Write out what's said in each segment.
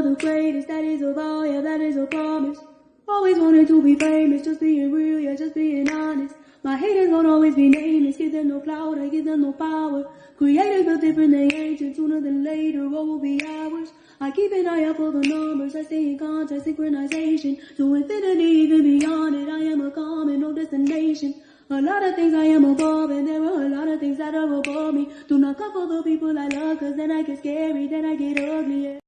of the greatest, that is a vow, yeah, that is a promise. Always wanted to be famous, just being real, yeah, just being honest. My haters won't always be nameless, give them no clout, I give them no power. Creators built different, they ancient, sooner than later, what will be ours? I keep an eye out for the numbers, I stay in contact, synchronization. To infinity, even beyond it, I am a common, no destination. A lot of things I am above, and there are a lot of things that are above me. Do not come for the people I love, cause then I get scary, then I get ugly, yeah.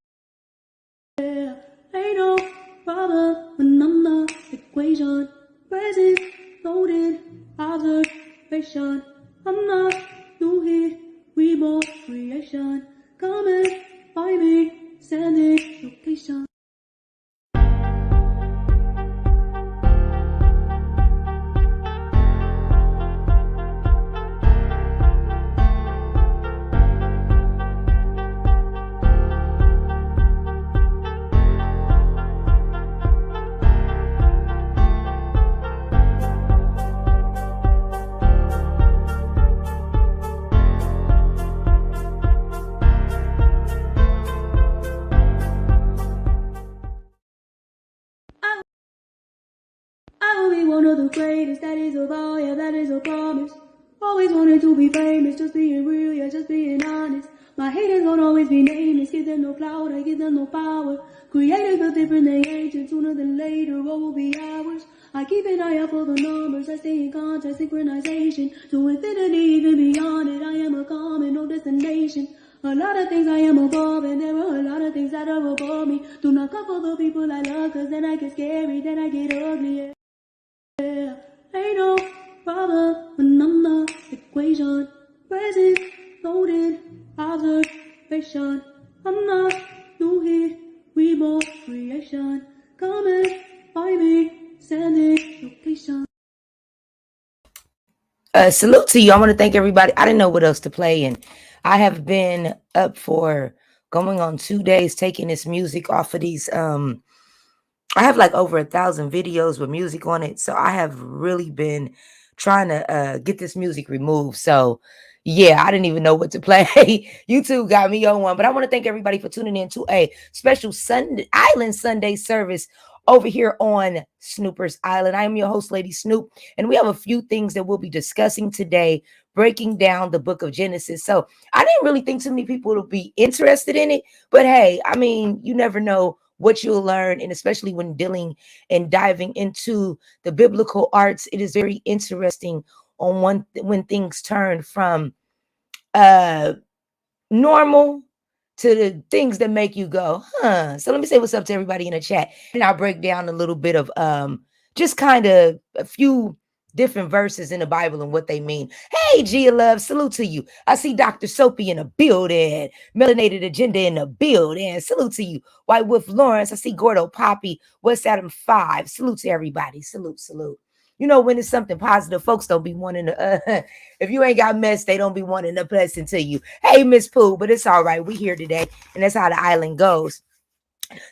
Ain't no problem when I'm the equation. Present, loaded, observation. I'm not new here, reborn creation. Come and find me, sending location. I will be one of the greatest, that is a vow, yeah, that is a promise. Always wanted to be famous, just being real, yeah, just being honest. My haters won't always be nameless, give them no clout, I give them no power. Creators built different, they ancient, sooner than later, what will be ours? I keep an eye out for the numbers, I stay in contact, synchronization. To infinity, even beyond it, I am a common, no destination. A lot of things I am above, and there are a lot of things that are above me. Do not come for the people I love, cause then I get scary, then I get ugly, yeah. Ain't no problem when I'm the equation. Present, loaded, observation. I'm not new here, reborn creation. Come and find me, sending location. Salute to you. I want to thank everybody. I didn't know what else to play, and I have been up for going on 2 days taking this music off of these. I have like over 1,000 videos with music on it, so I have really been trying to get this music removed. So yeah, I didn't even know what to play. YouTube got me on one, but I want to thank everybody for tuning in to a special Sunday Island Sunday service over here on Snoopers Island. I am your host, Lady Snoop, and we have a few things that we'll be discussing today, breaking down the book of Genesis. So I didn't really think too many people would be interested in it, but hey, I mean, you never know what you'll learn, and especially when dealing and diving into the biblical arts, it is very interesting on when things turn from normal to the things that make you go, huh? So let me say what's up to everybody in the chat, and I'll break down a little bit of just kind of a few different verses in the Bible and what they mean. Hey, Gia Love, salute to you. I see Dr. Soapy in the building, Melanated Agenda in the building. Salute to you. White Wolf Lawrence, I see Gordo Poppy, West Adam 5. Salute to everybody. Salute, salute. You know, when it's something positive, folks don't be wanting to, if you ain't got mess, they don't be wanting to listen to you. Hey, Miss Pooh, but it's all right. We here today, and that's how the island goes.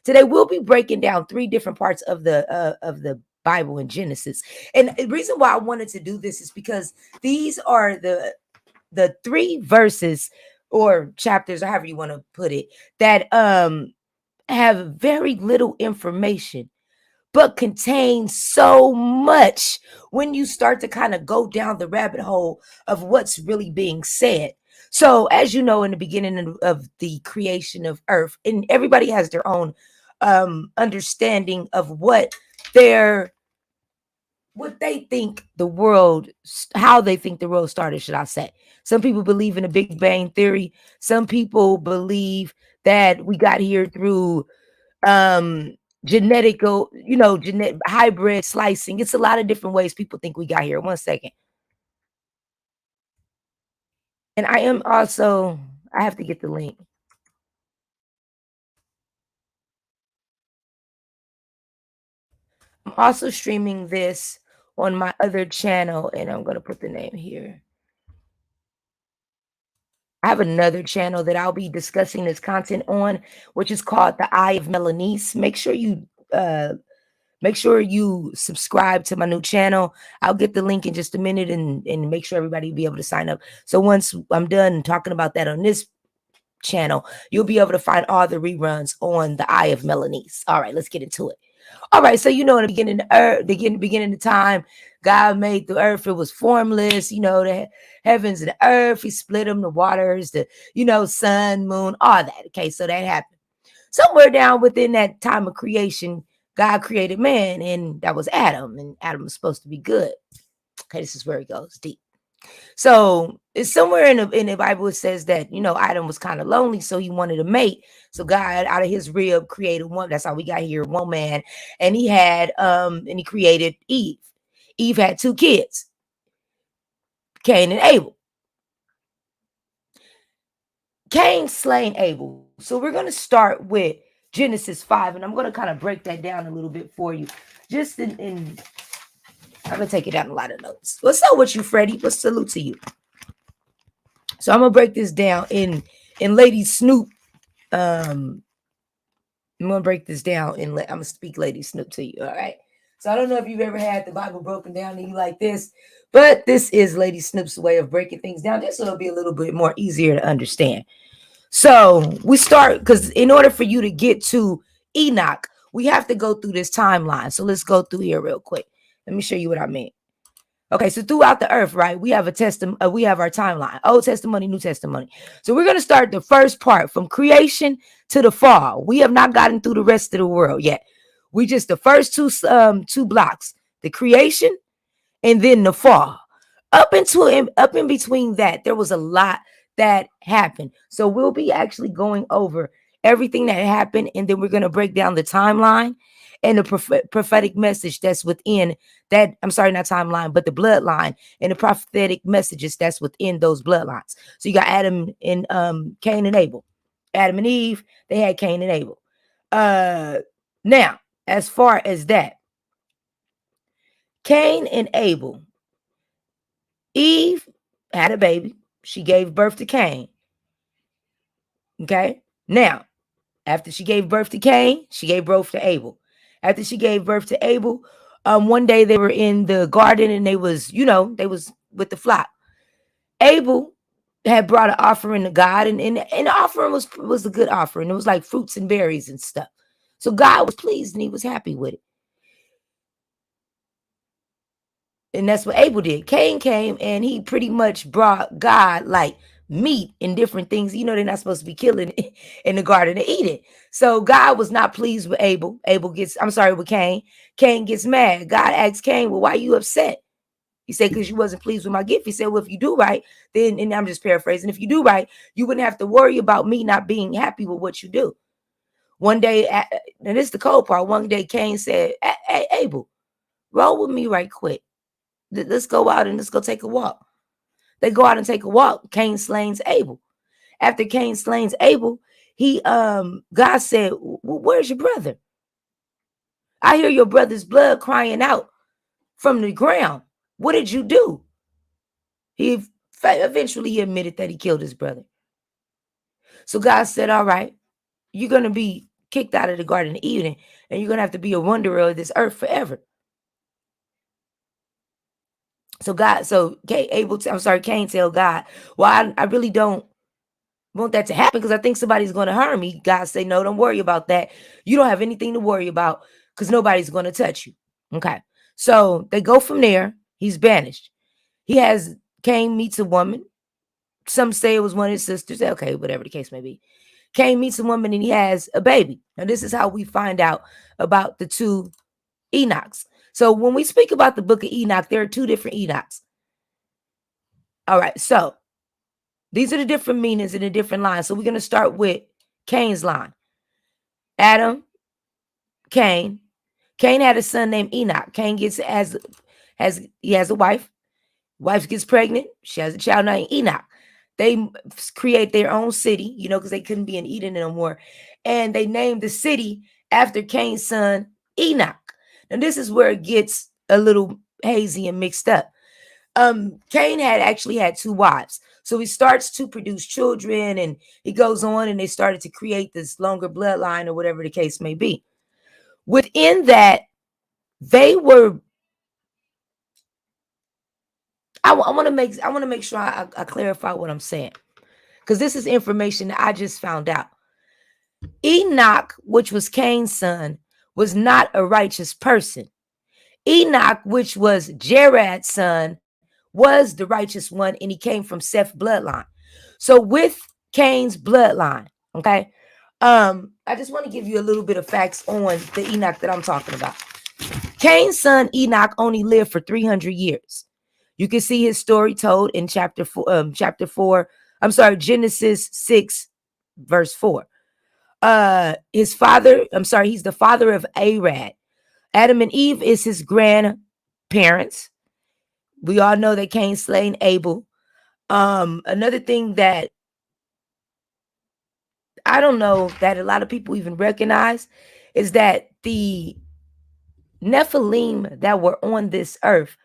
Today, we'll be breaking down 3 different parts of the Bible in Genesis. And the reason why I wanted to do this is because these are the 3 verses or chapters, or however you want to put it, that have very little information, but contain so much when you start to kind of go down the rabbit hole of what's really being said. So as you know, in the beginning of the creation of earth, and everybody has their own understanding of what they think the world, how they think the world started, should I say. Some people believe in a Big Bang theory. Some people believe that we got here through genetic hybrid slicing. It's a lot of different ways people think we got here. 1 second. And I have to get the link. I'm also streaming this on my other channel, and I'm going to put the name here. I have another channel that I'll be discussing this content on, which is called The Eye of Melanice. Make sure you subscribe to my new channel. I'll get the link in just a minute and make sure everybody will be able to sign up. So once I'm done talking about that on this channel, you'll be able to find all the reruns on the Eye of Melanese. All right, let's get into it. All right, so in the beginning of earth, beginning of time, God made the earth. It was formless, the heavens and the earth. He split them, the waters, the sun, moon, all that. Okay, so that happened. Somewhere down within that time of creation, God created man, and that was Adam, and Adam was supposed to be good. Okay, this is where it goes deep. So it's somewhere in the Bible it says that Adam was kind of lonely, so he wanted a mate. So God, out of his rib, created one. That's how we got here, one man, and he created Eve. Eve had 2 kids, Cain and Abel. Cain slain Abel. So we're gonna start with Genesis 5, and I'm gonna kind of break that down a little bit for you. Just in I'm gonna take it down a lot of notes. What's up with you, Freddie? What's salute to you? So I'm gonna break this down in Lady Snoop. I'm gonna break this down and I'm gonna speak Lady Snoop to you. All right. So I don't know if you've ever had the Bible broken down to you like this, but this is Lady Snoop's way of breaking things down, just so it'll be a little bit more easier to understand. So we start because in order for you to get to Enoch, we have to go through this timeline. So let's go through here real quick. Let me show you what I mean. Okay, so throughout the earth, right, we have we have our timeline, Old Testimony, New Testimony. So we're going to start the first part from creation to the fall. We have not gotten through the rest of the world yet. We just the first two blocks, the creation and then the fall. Up in between that, there was a lot that happened. So we'll be actually going over everything that happened, and then we're going to break down the timeline and the prophetic message that's within that. I'm sorry, not timeline, but the bloodline and the prophetic messages that's within those bloodlines. So you got Adam and Cain and Abel. Adam and Eve, they had Cain and Abel. Now, as far as that, Cain and Abel, Eve had a baby. She gave birth to Cain. Okay. Now, after she gave birth to Cain, she gave birth to Abel. After she gave birth to Abel, one day they were in the garden and they was with the flock. Abel had brought an offering to God, and the offering was a good offering. It was like fruits and berries and stuff. So God was pleased and he was happy with it. And that's what Abel did. Cain came and he pretty much brought God like meat and different things. They're not supposed to be killing in the Garden of Eden. So God was not pleased with Abel. With Cain. Cain gets mad. God asks Cain, well, why are you upset? He said, because you wasn't pleased with my gift. He said, well, if you do right, then, and I'm just paraphrasing, if you do right, you wouldn't have to worry about me not being happy with what you do. One day, and this is the cold part, one day Cain said, hey, Abel, roll with me right quick. Let's go out and let's go take a walk. They go out and take a walk. Cain slays Abel. After Cain slays Abel, God said, where's your brother? I hear your brother's blood crying out from the ground. What did you do? He eventually admitted that he killed his brother. So God said, all right, you're going to be kicked out of the Garden of Eden, and you're going to have to be a wanderer of this earth forever. So Cain tell God, well, I really don't want that to happen because I think somebody's going to harm me. God say, no, don't worry about that. You don't have anything to worry about because nobody's going to touch you. Okay. So they go from there. He's banished. Cain meets a woman. Some say it was one of his sisters. Okay, whatever the case may be. Cain meets a woman and he has a baby. Now, this is how we find out about the 2 Enochs. So when we speak about the book of Enoch, there are 2 different Enochs. All right, so these are the different meanings in the different lines. So we're going to start with Cain's line. Adam, Cain. Cain had a son named Enoch. Cain he has a wife. Wife gets pregnant. She has a child named Enoch. They create their own city, because they couldn't be in Eden no more. And they named the city after Cain's son, Enoch. Now, this is where it gets a little hazy and mixed up. Cain actually had 2 wives. So he starts to produce children and he goes on and they started to create this longer bloodline or whatever the case may be. Within that, they were, I want to make sure I clarify what I'm saying. because this is information that I just found out. Enoch, which was Cain's son, was not a righteous person. Enoch, which was Jared's son, was the righteous one, and he came from Seth's bloodline. So with Cain's bloodline, okay, I just want to give you a little bit of facts on the Enoch that I'm talking about. Cain's son Enoch only lived for 300 years. You can see his story told in chapter 4. I'm sorry, Genesis 6, verse 4. His father, he's the father of Arad. Adam and Eve is his grandparents. We all know that Cain slain Abel. Another thing that I don't know that a lot of people even recognize is that the Nephilim that were on this earth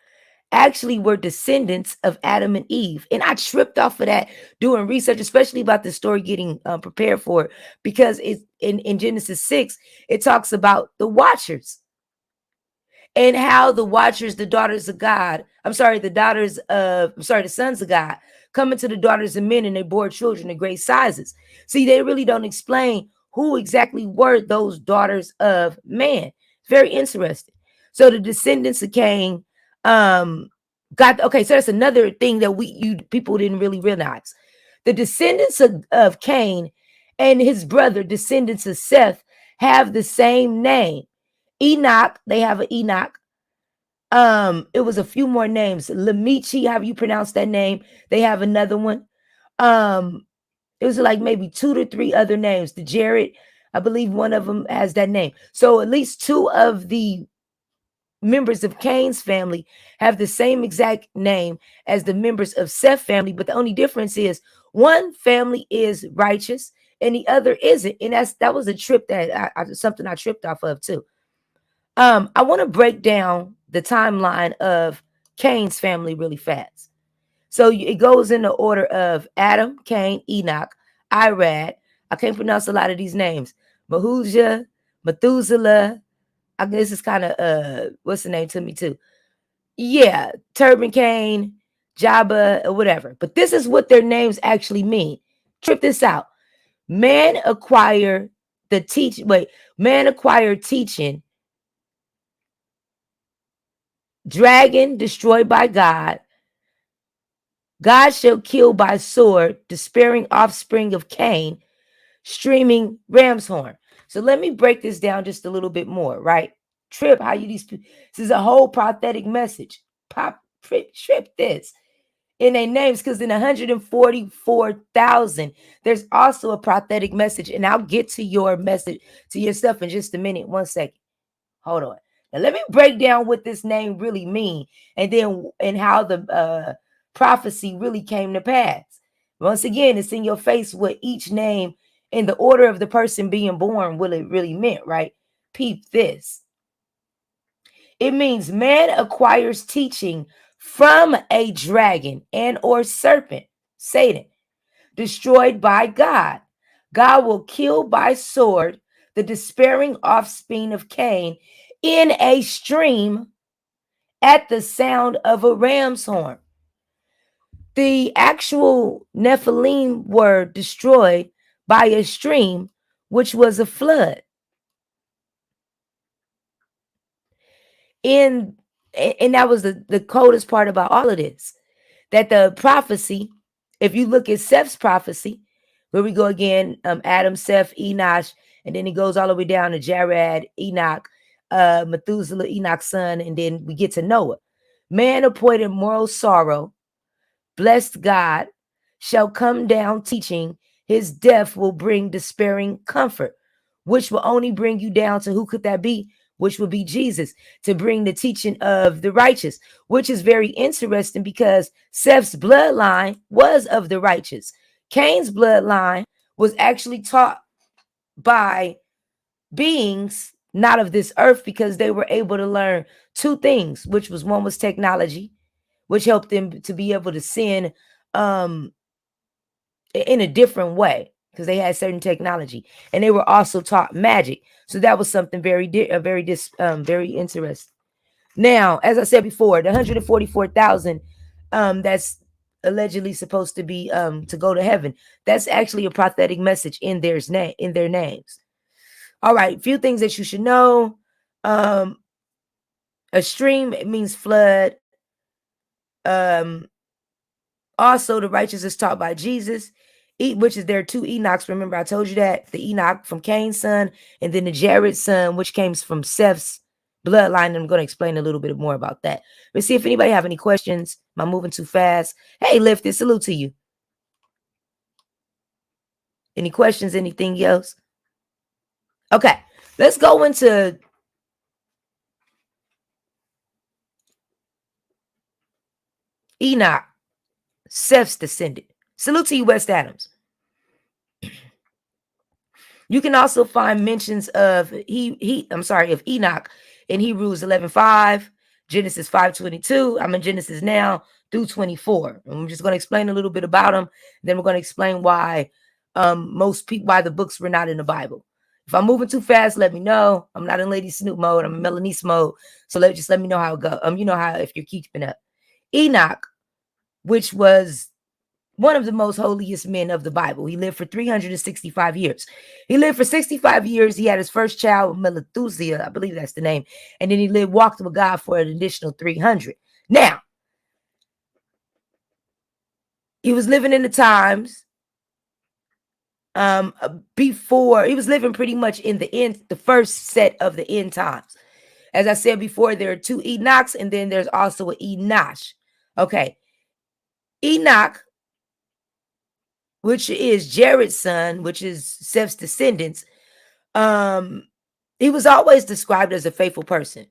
actually were descendants of Adam and Eve. And I tripped off of that doing research, especially about the story, getting prepared for it, because it's in Genesis 6, it talks about the Watchers and how the Watchers, the daughters of God, the sons of God, coming to the daughters of men, and they bore children of great sizes. See, they really don't explain who exactly were those daughters of man. Very interesting. So the descendants of Cain got, okay, so that's another thing that you people didn't really realize. The descendants of Cain and his brother, descendants of Seth, have the same name. Enoch, they have an Enoch. It was a few more names. Lamichi, how you pronounce that name? They have another one. It was like maybe 2 to 3 other names. The Jared, I believe one of them has that name. So at least 2 of the members of Cain's family have the same exact name as the members of Seth's family, but the only difference is one family is righteous and the other isn't. And that was a trip that something I tripped off of too. I want to break down the timeline of Cain's family really fast. So it goes in the order of Adam, Cain, Enoch, Irad. I can't pronounce a lot of these names. Mahujah, Methuselah. This is kind of what's the name to me too? Yeah, Turban Cain, Jabba, or whatever. But this is what their names actually mean. Trip this out. Man acquired teaching. Dragon destroyed by God. God shall kill by sword, despairing offspring of Cain, streaming ram's horn. So let me break this down just a little bit more, right? Trip, how you these people. This is a whole prophetic message. Trip this in their names, because in 144,000, there's also a prophetic message. And I'll get to your message, to your stuff in just a minute. 1 second. Hold on. Now let me break down what this name really mean, and how the prophecy really came to pass. Once again, it's in your face what each name in the order of the person being born, what it really meant, right? Peep this. It means man acquires teaching from a dragon and or serpent, Satan, destroyed by God. God will kill by sword the despairing offspring of Cain in a stream at the sound of a ram's horn. The actual Nephilim were destroyed by a stream, which was a flood. And that was the coldest part about all of this, that the prophecy, if you look at Seth's prophecy, where we go again, Adam, Seth, Enoch, and then it goes all the way down to Jared, Enoch, Methuselah, Enoch's son, and then we get to Noah. Man appointed moral sorrow, blessed God, shall come down teaching, his death will bring despairing comfort, which will only bring you down to who could that be? Which would be Jesus, to bring the teaching of the righteous, which is very interesting because Seth's bloodline was of the righteous. Cain's bloodline was actually taught by beings not of this earth, because they were able to learn 2 things, which was, one was technology, which helped them to be able to sin in a different way, because they had certain technology, and they were also taught magic. So that was something very interesting. Now, as I said before, the 144,000, that's allegedly supposed to be to go to heaven. That's actually a prophetic message in their names. All right, few things that you should know. A stream, it means flood. Also, the righteous is taught by Jesus, which is there are two Enochs. Remember, I told you that the Enoch from Cain's son, and then the Jared's son, which came from Seth's bloodline. And I'm going to explain a little bit more about that. Let's see if anybody have any questions. Am I moving too fast? Hey, Lifted, salute to you. Any questions? Anything else? Okay, let's go into Enoch, Seth's descendant. Salute to you, West Adams. You can also find mentions of of Enoch in Hebrews 11:5, Genesis 5:22. I'm in Genesis now through 24. And I'm just going to explain a little bit about them. Then we're going to explain why why the books were not in the Bible. If I'm moving too fast, let me know. I'm not in Lady Snoop mode. I'm in Melanice mode. So let me know how it goes. You know how, if you're keeping up. Enoch, which was one of the most holiest men of the Bible. He lived for 365 years. He lived for 65 years. He had his first child, Methuselah, I believe that's the name. And then he walked with God for an additional 300. Now, he was living in the times before, he was living pretty much in the first set of the end times. As I said before, there are two Enochs, and then there's also an Enoch. Okay. Enoch, which is Jared's son, which is Seth's descendants, he was always described as a faithful person.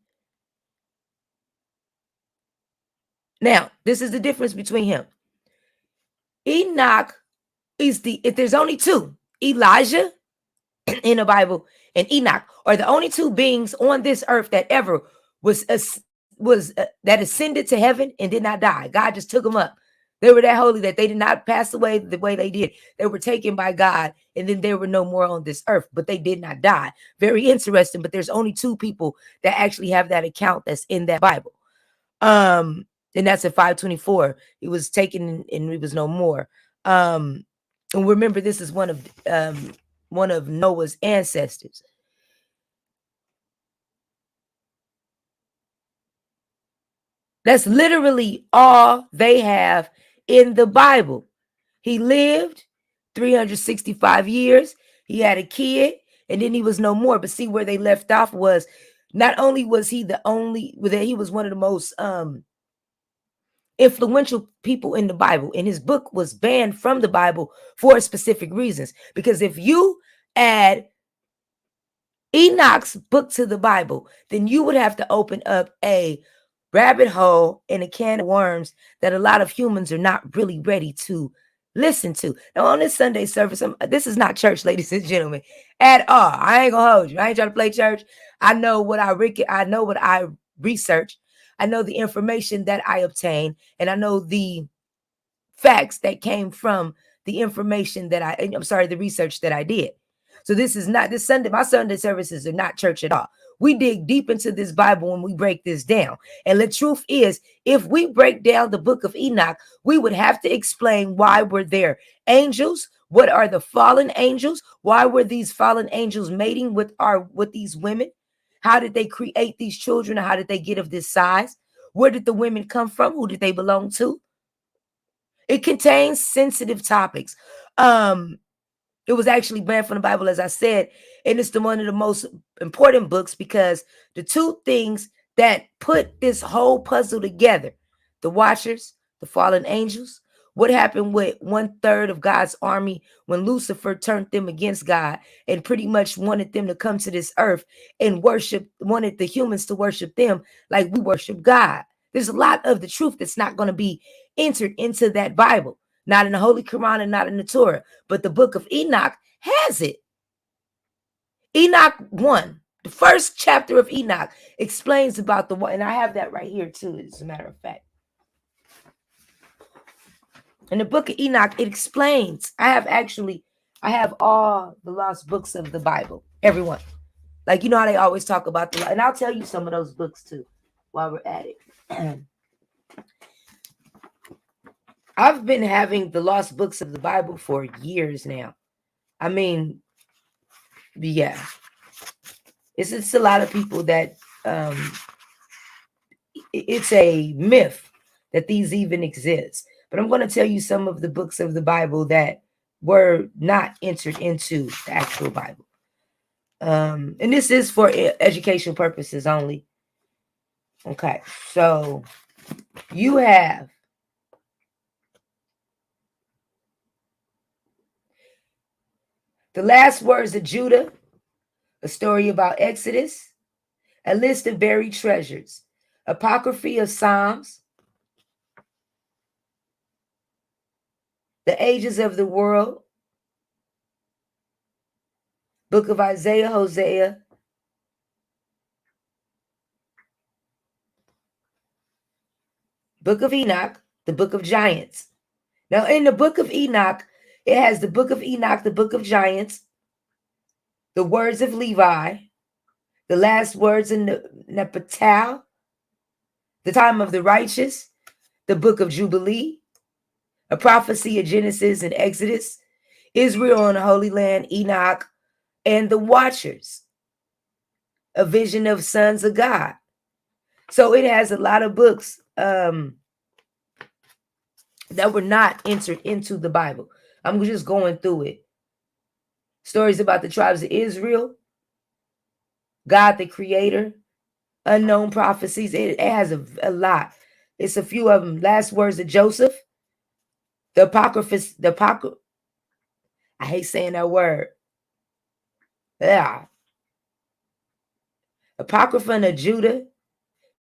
Now, this is the difference between him. Enoch is if there's only two, Elijah in the Bible and Enoch are the only two beings on this earth that ever that ascended to heaven and did not die. God just took them up. They were that holy that they did not pass away the way they did. They were taken by God, and then there were no more on this earth, but they did not die. Very interesting, but there's only two people that actually have that account that's in that Bible. And that's at 524. He was taken and he was no more. And remember, this is one of Noah's ancestors. That's literally all they have in the Bible. He lived 365 years. He had a kid, and then he was no more. But see, where they left off was not only was he he was one of the most influential people in the Bible, and his book was banned from the Bible for specific reasons. Because if you add Enoch's book to the Bible, then you would have to open up a rabbit hole and a can of worms that a lot of humans are not really ready to listen to. Now, on this Sunday service, this is not church, ladies and gentlemen, at all. I ain't gonna hold you. I ain't trying to play church. I know what I research. I know the information that I obtain, and I know the facts that came from the information that the research that I did. So this is not this Sunday. My Sunday services are not church at all. We dig deep into this Bible when we break this down. And the truth is, if we break down the book of Enoch, we would have to explain why were there angels? What are the fallen angels? Why were these fallen angels mating with these women? How did they create these children? How did they get of this size? Where did the women come from? Who did they belong to? It contains sensitive topics. It was actually banned from the Bible, as I said, and it's one of the most important books because the two things that put this whole puzzle together, the Watchers, the fallen angels, what happened with 1/3 of God's army when Lucifer turned them against God and pretty much wanted them to come to this earth and wanted the humans to worship them like we worship God. There's a lot of the truth that's not going to be entered into that Bible. Not in the Holy Quran and not in the Torah, but the book of Enoch has it. Enoch 1, the first chapter of Enoch explains about the one, and I have that right here too, as a matter of fact. In the book of Enoch, it explains. I have all the lost books of the Bible, everyone. Like, you know how they always talk about and I'll tell you some of those books too while we're at it. I've been having the lost books of the Bible for years now. I mean, yeah, it's a lot of people that it's a myth that these even exist. But I'm going to tell you some of the books of the Bible that were not entered into the actual Bible. And this is for educational purposes only. Okay, so you have the last words of Judah, a story about Exodus, a list of buried treasures, apocryphy of Psalms, the ages of the world, book of Isaiah, Hosea, book of Enoch, the book of giants. Now, in the book of Enoch, it has the book of Enoch, the book of giants, the words of Levi, the last words in the Nephital, the time of the righteous, the book of Jubilee, a prophecy of Genesis and Exodus, Israel and the Holy Land, Enoch, and the Watchers, a vision of sons of God. So it has a lot of books that were not entered into the Bible. I'm just going through it. Stories about the tribes of Israel, God the Creator, unknown prophecies. It has a lot. It's a few of them. Last words of Joseph, the Apocrypha. I hate saying that word. Yeah. Apocrypha of Judah,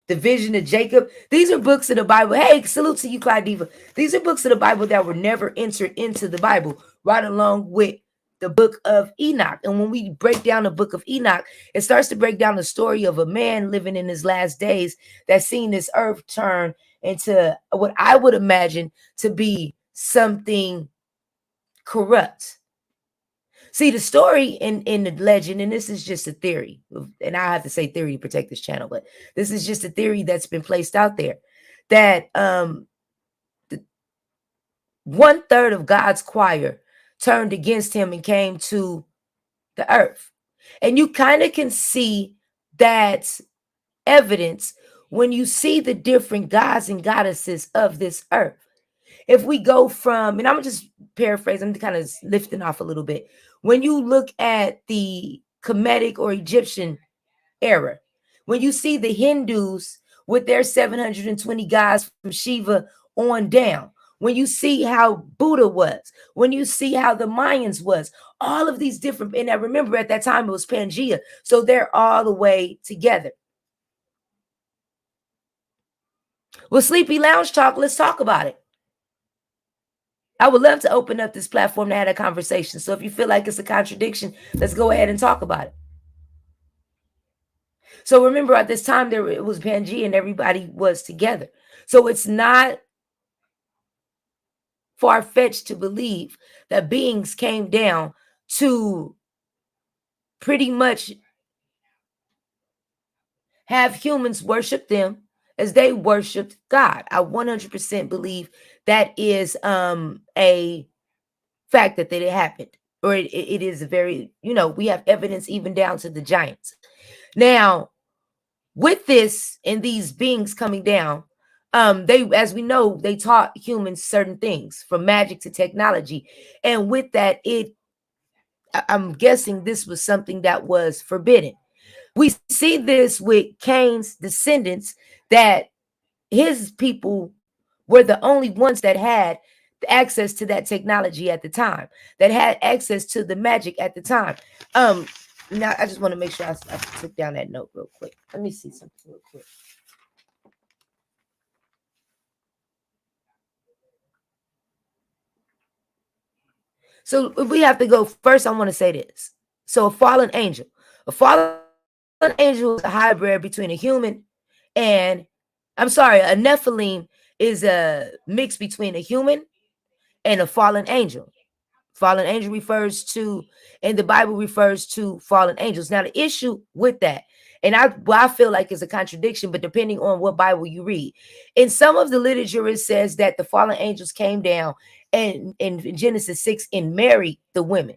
the vision of Jacob. These are books of the Bible. Hey, salute to you, Clyde Diva. These are books of the Bible that were never entered into the Bible, right along with the book of Enoch. And when we break down the book of Enoch, it starts to break down the story of a man living in his last days that's seen this earth turn into what I would imagine to be something corrupt. See, the story in the legend, and this is just a theory, and I have to say theory to protect this channel, but this is just a theory that's been placed out there, that 1/3 of God's choir turned against him and came to the earth. And you kind of can see that evidence when you see the different gods and goddesses of this earth. If we go from, and I'm just paraphrase, I'm kind of lifting off a little bit. When you look at the Kemetic or Egyptian era, when you see the Hindus with their 720 gods from Shiva on down, when you see how Buddha was, when you see how the Mayans was, all of these different, and I remember at that time it was Pangea, so they're all the way together. Well, Sleepy Lounge Talk, let's talk about it. I would love to open up this platform to have a conversation. So if you feel like it's a contradiction, let's go ahead and talk about it. So remember, at this time, it was Pangea and everybody was together. So it's not far-fetched to believe that beings came down to pretty much have humans worship them as they worshiped God. I 100% believe that is a fact that it happened, or it is a very, we have evidence even down to the giants. Now, with this and these beings coming down, they, as we know, they taught humans certain things from magic to technology. And with that, I'm guessing this was something that was forbidden. We see this with Cain's descendants, that his people were the only ones that had access to that technology at the time, that had access to the magic at the time. Now I just want to make sure I took down that note real quick. Let me see something real quick. So we have to go first. I want to say this. So a fallen angel is a hybrid between a human and, I'm sorry, a Nephilim is a mix between a human and a fallen angel. Fallen angel refers to, and the Bible refers to fallen angels. Now, the issue with that, and I feel like it's a contradiction, but depending on what Bible you read, in some of the literature, it says that the fallen angels came down and in Genesis 6 and married the women.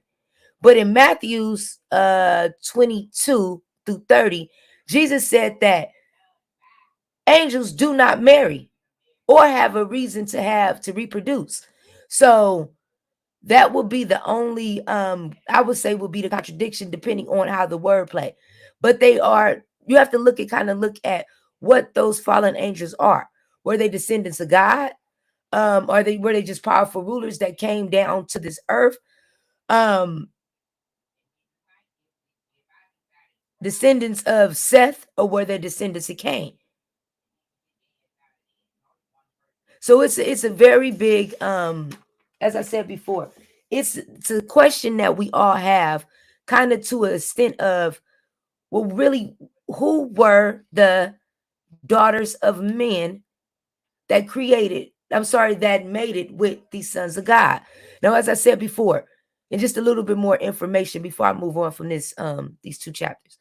But in Matthew's 22 through 30, Jesus said that angels do not marry or have a reason to reproduce. So that would be the only I would say would be the contradiction, depending on how the word play. But they are, you have to look at what those fallen angels are. Were they descendants of God? Were they just powerful rulers that came down to this earth? Descendants of Seth, or were they descendants of Cain? So it's a very big, as I said before, it's a question that we all have, kind of to a extent of, well, really, who were the daughters of men that that made it with these sons of God? Now, as I said before, and just a little bit more information before I move on from these two chapters.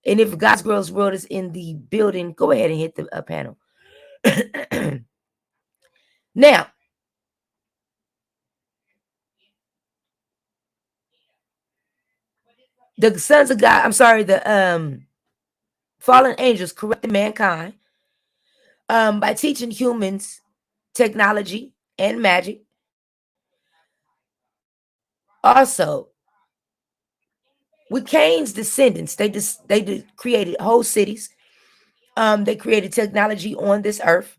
And if God's Girls World is in the building, go ahead and hit the panel. Now, the sons of God, the fallen angels corrupted mankind by teaching humans technology and magic. Also, with Cain's descendants, they created whole cities. They created technology on this earth.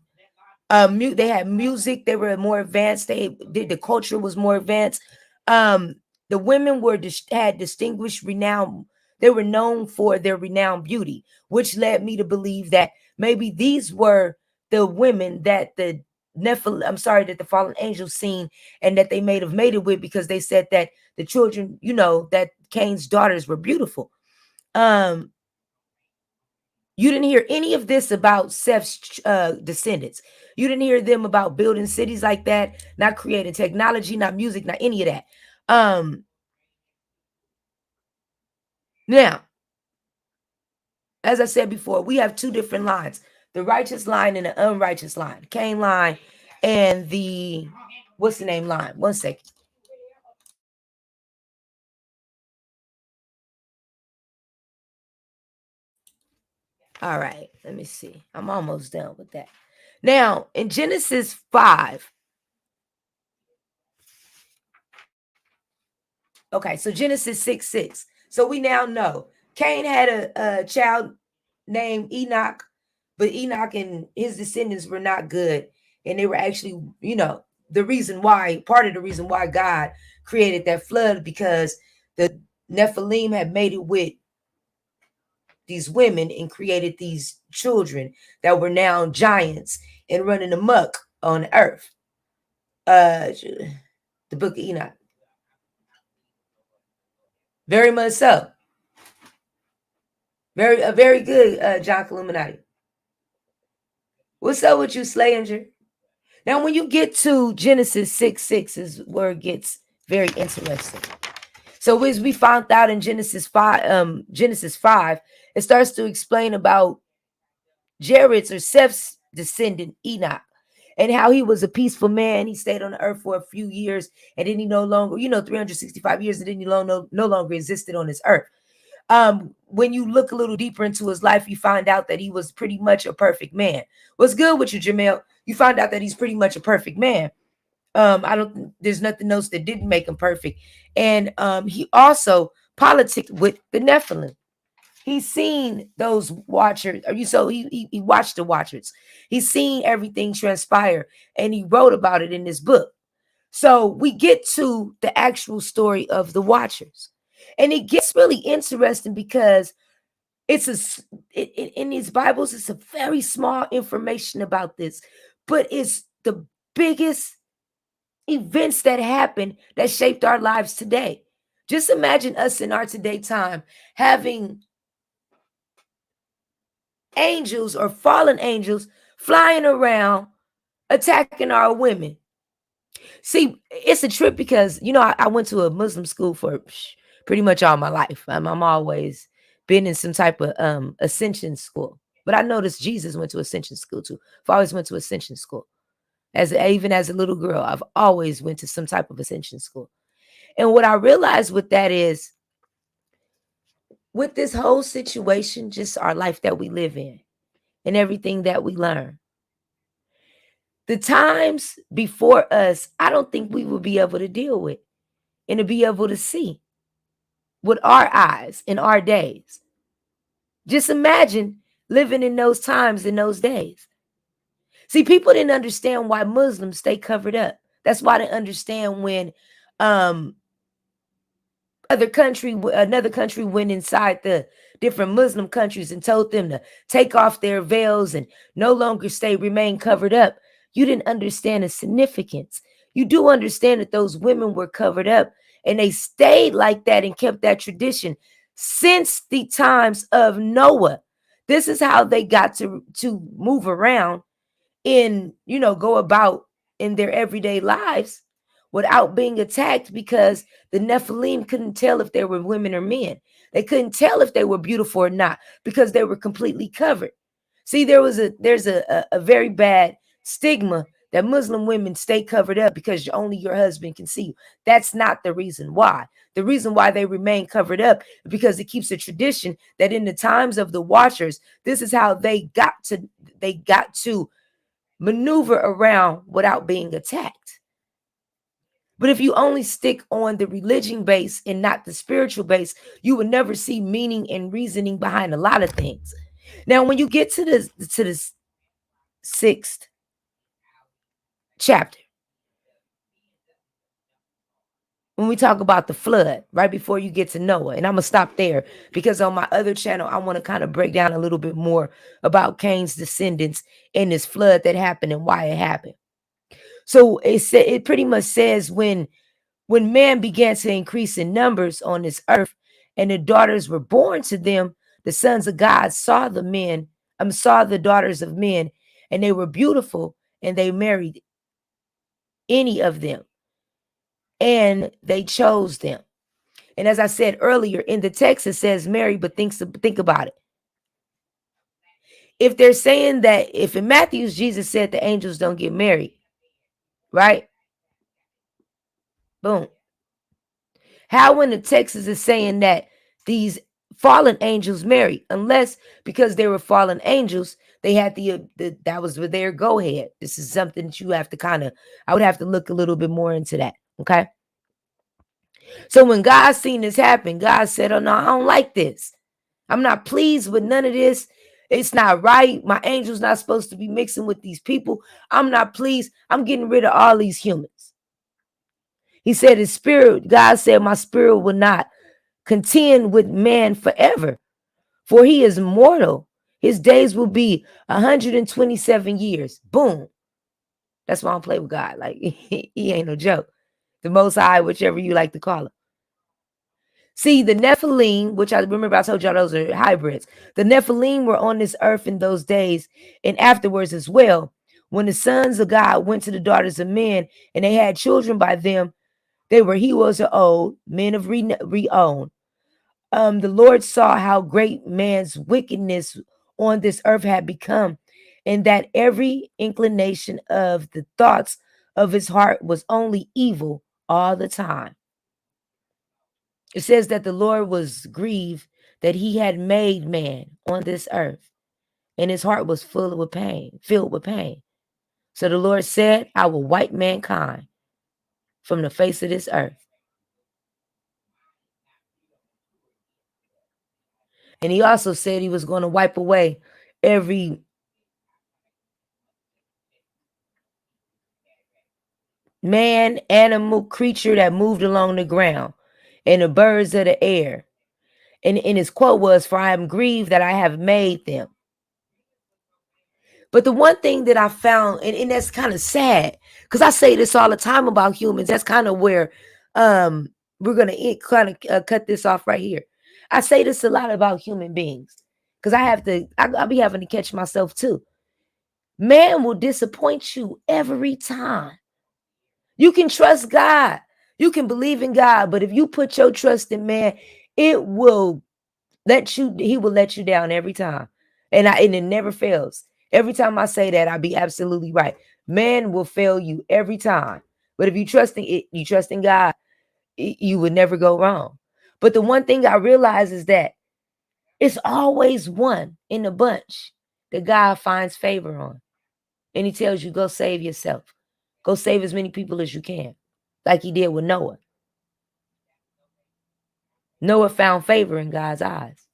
They had music. They were more advanced. The culture was more advanced. The women had distinguished renown. They were known for their renowned beauty, which led me to believe that maybe these were the women that that the fallen angels seen, and that they may have made it with, because they said that the children, that Cain's daughters were beautiful. You didn't hear any of this about Seth's descendants. You didn't hear them about building cities like that, not creating technology, not music, not any of that. Now, as I said before, we have two different lines: the righteous line and the unrighteous line. Cain line and the, what's the name line? One second. All right, let me see. I'm almost done with that. Now, in Genesis 5, okay, so Genesis 6:6. So we now know Cain had a child named Enoch, but Enoch and his descendants were not good. And they were actually, part of the reason why God created that flood, because the Nephilim had made it with these women and created these children that were now giants and running amok on earth. The book of Enoch. Very much so. Very good, John Illuminati. What's up with you, Slayinger? Now, when you get to Genesis 6:6 is where it gets very interesting. So as we found out in Genesis 5, it starts to explain about Jared's or Seth's descendant Enoch, and how he was a peaceful man. He stayed on the earth for a few years, and then he no longer, 365 years, and then he no longer existed on this earth. When you look a little deeper into his life, you find out that he was pretty much a perfect man. What's good with you, Jamel? You find out that he's pretty much a perfect man. There's nothing else that didn't make him perfect. And he also politicked with the Nephilim. He's seen those watchers. He watched the watchers. He's seen everything transpire, and he wrote about it in this book. So we get to the actual story of the watchers. And it gets really interesting because in these Bibles, it's a very small information about this, but it's the biggest events that happened that shaped our lives today. Just imagine us in our today time having angels or fallen angels flying around attacking our women. See, it's a trip because, I went to a Muslim school for pretty much all my life. I'm always been in some type of ascension school. But I noticed Jesus went to ascension school too. I've always went to ascension school. Even as a little girl, I've always went to some type of ascension school. And what I realized with that is, with this whole situation, just our life that we live in and everything that we learn, the times before us, I don't think we will be able to deal with and to be able to see with our eyes in our days. Just imagine living in those times, in those days. See, people didn't understand why Muslims stay covered up. That's why they understand when um another country went inside the different Muslim countries and told them to take off their veils and no longer remain covered up. You didn't understand the significance. You do understand that those women were covered up and they stayed like that and kept that tradition since the times of Noah. This is how they got to move around go about in their everyday lives without being attacked, because the Nephilim couldn't tell if they were women or men. They couldn't tell if they were beautiful or not because they were completely covered. See, there's a very bad stigma that Muslim women stay covered up because only your husband can see you. That's not the reason why. The reason why they remain covered up is because it keeps a tradition that in the times of the Watchers, this is how they got to maneuver around without being attacked. But if you only stick on the religion base and not the spiritual base, you will never see meaning and reasoning behind a lot of things. Now, when you get to the 6th chapter, when we talk about the flood, right before you get to Noah, and I'm going to stop there because on my other channel, I want to kind of break down a little bit more about Cain's descendants and this flood that happened and why it happened. So it pretty much says when man began to increase in numbers on this earth and the daughters were born to them, the sons of God saw the daughters of men, and they were beautiful, and they married any of them, and they chose them. And as I said earlier, in the text, it says marry, but think about it. If they're saying that, if in Matthew's Jesus said the angels don't get married, right? Boom. How in the text is it saying that these fallen angels married? Unless because they were fallen angels, they had that was their go ahead. This is something that you have to I would have to look a little bit more into that. Okay. So when God seen this happen, God said, oh no, I don't like this. I'm not pleased with none of this. It's not right. My angel's not supposed to be mixing with these people. I'm not pleased. I'm getting rid of all these humans. He said his spirit, God said, my spirit will not contend with man forever, for he is mortal. His days will be 127 years. Boom. That's why I don't play with God. Like, he ain't no joke. The Most High, whichever you like to call him. See, the Nephilim, which I remember I told y'all those are hybrids. The Nephilim were on this earth in those days and afterwards as well. When the sons of God went to the daughters of men and they had children by them, they were heroes of old, men of renown. The Lord saw how great man's wickedness on this earth had become, and that every inclination of the thoughts of his heart was only evil all the time. It says that the Lord was grieved that he had made man on this earth, and his heart was filled with pain. So the Lord said, I will wipe mankind from the face of this earth. And he also said he was going to wipe away every man, animal, creature that moved along the ground, and the birds of the air. And his quote was, for I am grieved that I have made them. But the one thing that I found, and that's kind of sad, because I say this all the time about humans, that's kind of where we're going to kind of cut this off right here. I say this a lot about human beings, because I'll be having to catch myself too. Man will disappoint you every time. You can trust God. You can believe in God. But if you put your trust in man, it will he will let you down every time. And it never fails. Every time I say that, I'll be absolutely right. Man will fail you every time. But if you trust in it, you trust in God, you would never go wrong. But the one thing I realize is that it's always one in the bunch that God finds favor on. And he tells you, go save yourself. Go save as many people as you can. Like he did with Noah. Noah found favor in God's eyes.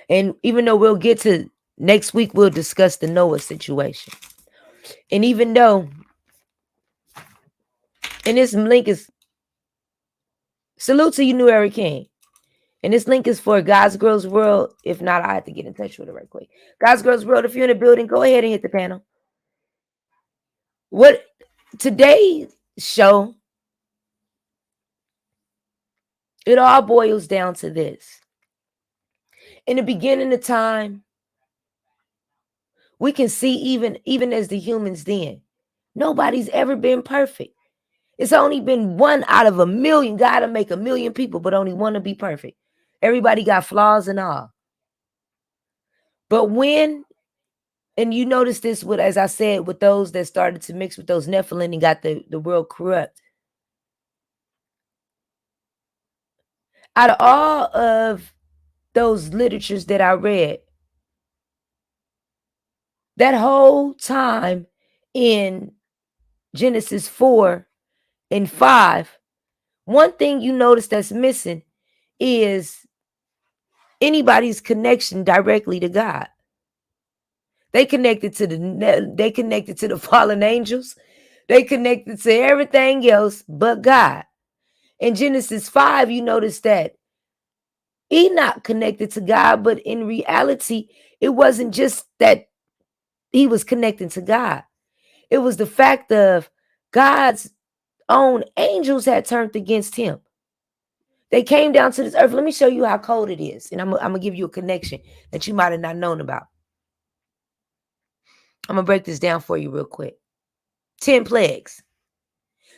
And even though we'll get to next week, we'll discuss the Noah situation. And even though, and this link is, salute to you, New Era King. And this link is for God's Girls World. If not, I have to get in touch with it right quick. God's Girls World, if you're in the building, go ahead and hit the panel. What today's show, it all boils down to this. In the beginning of time, we can see even as the humans then, nobody's ever been perfect. It's only been one out of a million. God to make a million people, but only one to be perfect. Everybody got flaws and all. But when, and you notice this with, as I said, with those that started to mix with those Nephilim and got the world corrupt. Out of all of those literatures that I read, that whole time in Genesis 4 and 5, one thing you notice that's missing is anybody's connection directly to God. They connected to the fallen angels. They connected to everything else but God. In Genesis 5, you notice that Enoch connected to God, but in reality, it wasn't just that he was connecting to God. It was the fact of God's own angels had turned against him. They came down to this earth. Let me show you how cold it is. And I'm going to give you a connection that you might have not known about. I'm going to break this down for you real quick. 10 plagues.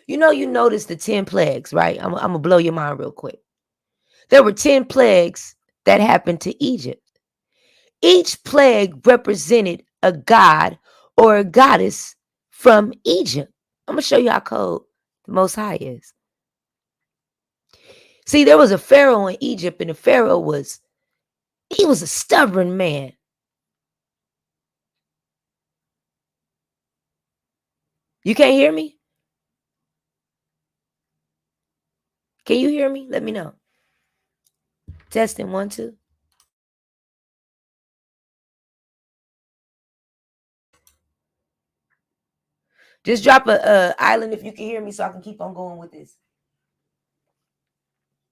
You notice the 10 plagues, right? I'm going to blow your mind real quick. There were 10 plagues that happened to Egypt. Each plague represented a god or a goddess from Egypt. I'm going to show you how cold the Most High is. See, there was a pharaoh in Egypt, and the pharaoh was a stubborn man. You can't hear me? Can you hear me? Let me know. Testing 1, 2. Just drop a island if you can hear me so I can keep on going with this.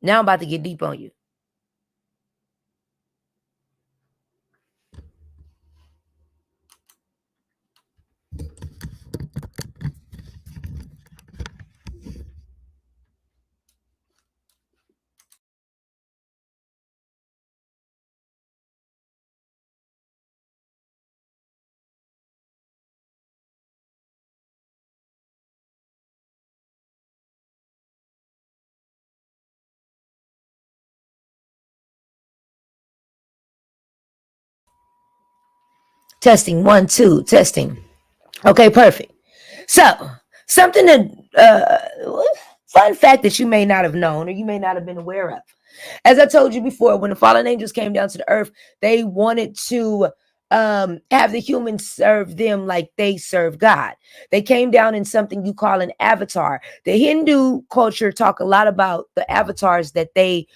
Now I'm about to get deep on you. Testing 1, 2. Testing. Okay, perfect. So, something that fun fact that you may not have known or you may not have been aware of. As I told you before, when the fallen angels came down to the earth, they wanted to have the humans serve them like they serve God. They came down in something you call an avatar. The Hindu culture talk a lot about the avatars that they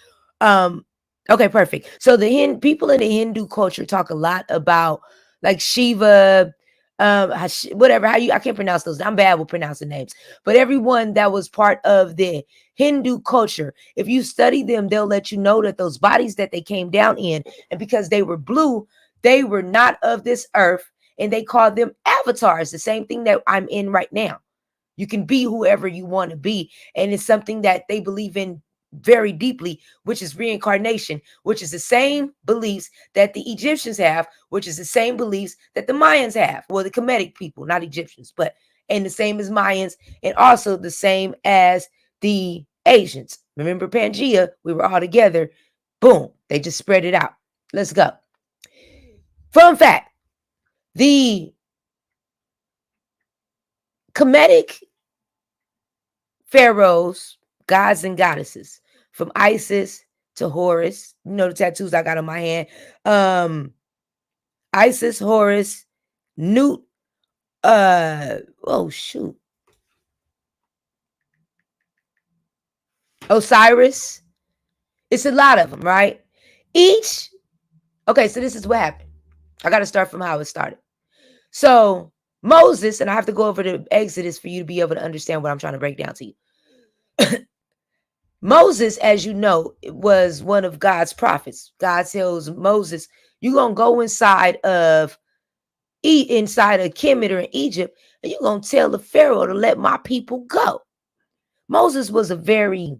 okay, perfect. So the people in the Hindu culture talk a lot about like Shiva, whatever, I can't pronounce those. I'm bad with pronouncing names, but everyone that was part of the Hindu culture, if you study them, they'll let you know that those bodies that they came down in, and because they were blue, they were not of this earth, and they called them avatars, the same thing that I'm in right now. You can be whoever you want to be, and it's something that they believe in very deeply, which is reincarnation, which is the same beliefs that the Egyptians have, which is the same beliefs that the Mayans have. Well, the Kemetic people, not Egyptians, but and the same as Mayans, and also the same as the Asians. Remember Pangea? We were all together. Boom. They just spread it out. Let's go. Fun fact. The Kemetic pharaohs, gods and goddesses, from Isis to Horus. You know the tattoos I got on my hand. Isis, Horus, Newt, oh shoot. Osiris. It's a lot of them, right? Okay, so this is what happened. I got to start from how it started. So Moses, and I have to go over to Exodus for you to be able to understand what I'm trying to break down to you. Moses, as you know, was one of God's prophets. God tells Moses, you're going to go inside of Kemet or in Egypt, and you're going to tell the Pharaoh to let my people go. Moses was a very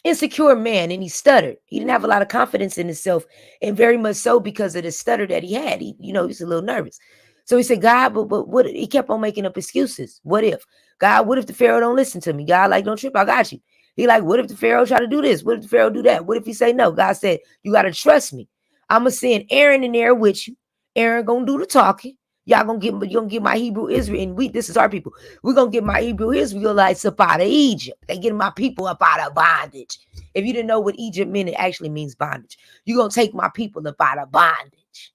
insecure man, and he stuttered. He didn't have a lot of confidence in himself, and very much so because of the stutter that he had. He's a little nervous. So he said, God, but what? He kept on making up excuses. What if? God, what if the Pharaoh don't listen to me? God, like, don't trip, I got you. He like, what if the Pharaoh try to do this? What if the Pharaoh do that? What if he say no? God said, you got to trust me. I'm going to send Aaron in there with you. Aaron going to do the talking. Y'all gonna get my Hebrew Israel, and this is our people. We're gonna get my Hebrew Israelites up out of Egypt. They getting my people up out of bondage. If you didn't know what Egypt meant, it actually means bondage. You're gonna take my people up out of bondage.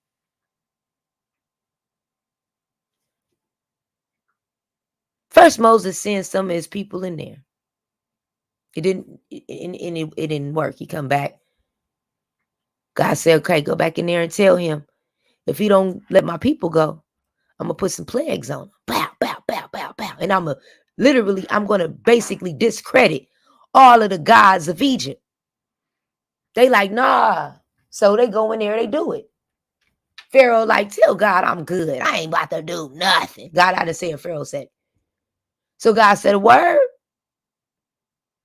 First, Moses sends some of his people in there. It didn't work. He come back. God said, okay, go back in there and tell him, if he don't let my people go, I'm going to put some plagues on him. Bow, bow, bow, bow, bow. And I'm going to basically discredit all of the gods of Egypt. They like, nah. So they go in there, they do it. Pharaoh like, tell God I'm good. I ain't about to do nothing. God, I didn't say it. Pharaoh said it. So God said, word?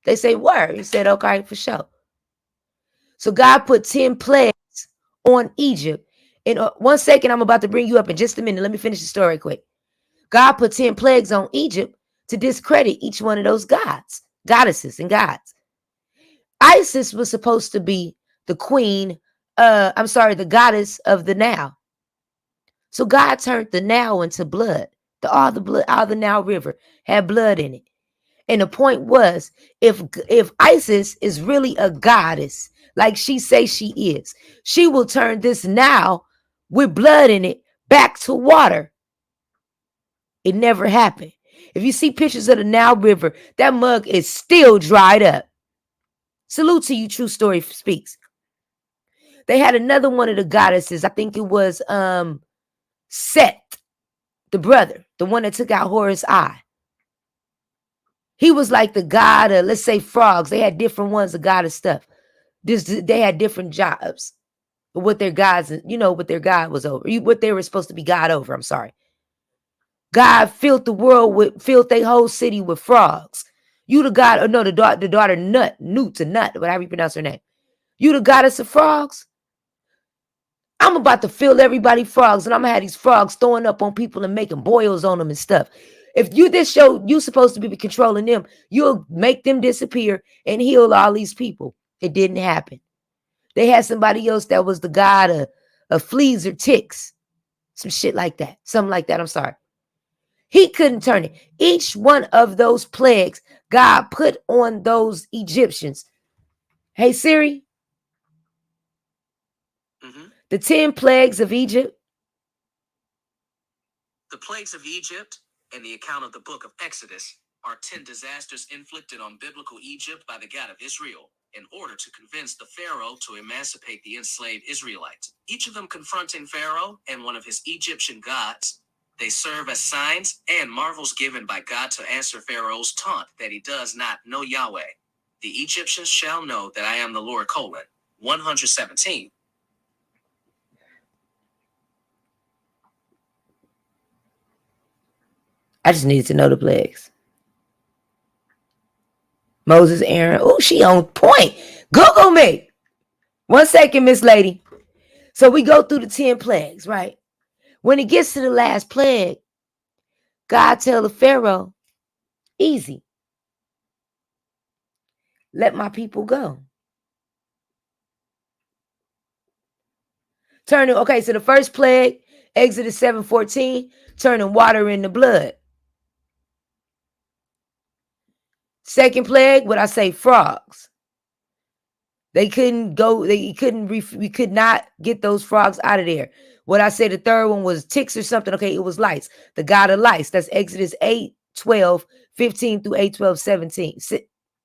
They say, word. He said, okay, for sure. So God put 10 plagues on Egypt. In 1 second, I'm about to bring you up in just a minute. Let me finish the story quick. God put 10 plagues on Egypt to discredit each one of those goddesses and gods. Isis was supposed to be the queen, the goddess of the Nile. So God turned the Nile into blood. All the Nile River had blood in it. And the point was, if Isis is really a goddess, like she says she is, she will turn this Nile with blood in it back to water. It never happened. If you see pictures of the Nile River, that mug is still dried up. Salute to you, True Story Speaks. They had another one of the goddesses. I think it was Set, the brother, the one that took out Horus' eye. He was like the god of, let's say, frogs. They had different ones, the god of stuff. They had different jobs. What their gods, what their god was over. What they were supposed to be god over, I'm sorry. God filled their whole city with frogs. You the god, or no, the daughter Nut, whatever you pronounce her name. You the goddess of frogs? I'm about to fill everybody frogs, and I'm gonna have these frogs throwing up on people and making boils on them and stuff. If you supposed to be controlling them, you'll make them disappear and heal all these people. It didn't happen. They had somebody else that was the god of fleas or ticks. Some shit like that. Something like that. I'm sorry. He couldn't turn it. Each one of those plagues God put on those Egyptians. Hey, Siri. Mm-hmm. The 10 plagues of Egypt. The plagues of Egypt, in the account of the book of Exodus, are 10 disasters inflicted on biblical Egypt by the God of Israel in order to convince the Pharaoh to emancipate the enslaved Israelites. Each of them confronting Pharaoh and one of his Egyptian gods. They serve as signs and marvels given by God to answer Pharaoh's taunt that he does not know Yahweh. The Egyptians shall know that I am the Lord, 117. I just needed to know the plagues. Moses, Aaron. Oh, she on point. Google me. 1 second, Miss Lady. So we go through the 10 plagues, right? When it gets to the last plague, God tell the Pharaoh, easy, let my people go. Okay, so the first plague, Exodus 7:14, turning water into blood. Second plague, what I say, frogs. They couldn't go, we could not get those frogs out of there. What I said, the third one was ticks or something. Okay, it was lice, the god of lice. That's Exodus 8:12, 15 through 8:12, 17,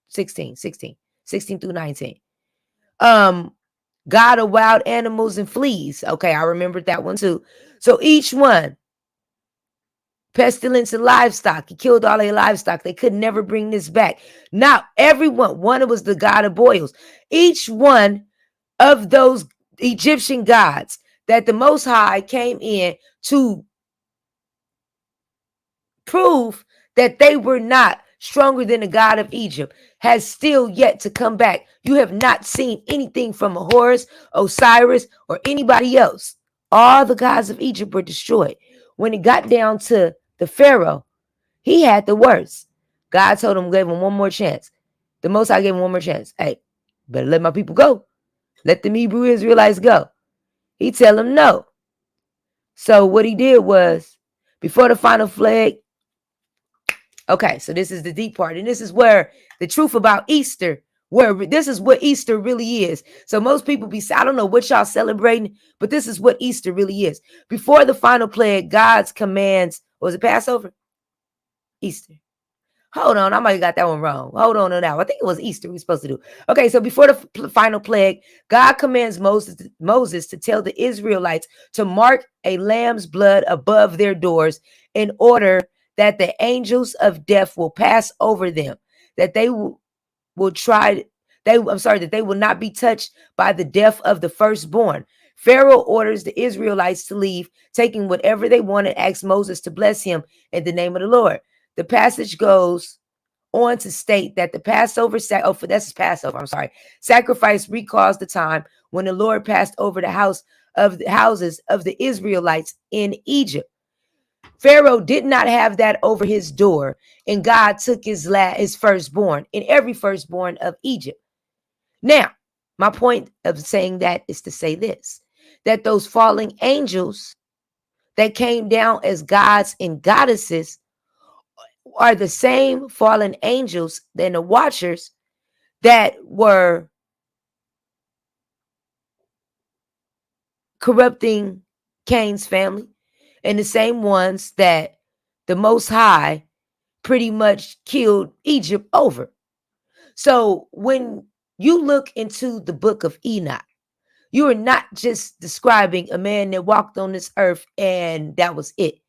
16 through 19. God of wild animals and fleas. Okay, I remembered that one too. So each one, pestilence and livestock. He killed all their livestock. They could never bring this back. Now, everyone, one was the god of boils. Each one of those Egyptian gods that the Most High came in to prove that they were not stronger than the God of Egypt has still yet to come back. You have not seen anything from a Horus, Osiris, or anybody else. All the gods of Egypt were destroyed. When it got down to the Pharaoh, he had the worst. God told him, gave him one more chance. The Most High gave him one more chance. Hey, better let my people go. Let the Hebrew Israelites go. He tell him no. So what he did was, before the final plague, okay, so this is the deep part. And this is where the truth about Easter, where this is what Easter really is. So most people I don't know what y'all celebrating, but this is what Easter really is. Before the final plague, God's commands, was it Passover? Easter. Hold on, I might have got that one wrong. Hold on now. I think it was Easter we were supposed to do. Okay, so before the final plague, God commands Moses to tell the Israelites to mark a lamb's blood above their doors in order that the angels of death will pass over them, that they will that they will not be touched by the death of the firstborn. Pharaoh orders the Israelites to leave, taking whatever they want, and asks Moses to bless him in the name of the Lord. The passage goes on to state that the Passover, sacrifice recalls the time when the Lord passed over the houses of the Israelites in Egypt. Pharaoh did not have that over his door, and God took his firstborn and every firstborn of Egypt. Now, my point of saying that is to say this, that those falling angels that came down as gods and goddesses are the same fallen angels than the watchers that were corrupting Cain's family, and the same ones that the Most High pretty much killed Egypt over. So when you look into the book of Enoch, you are not just describing a man that walked on this earth and that was it.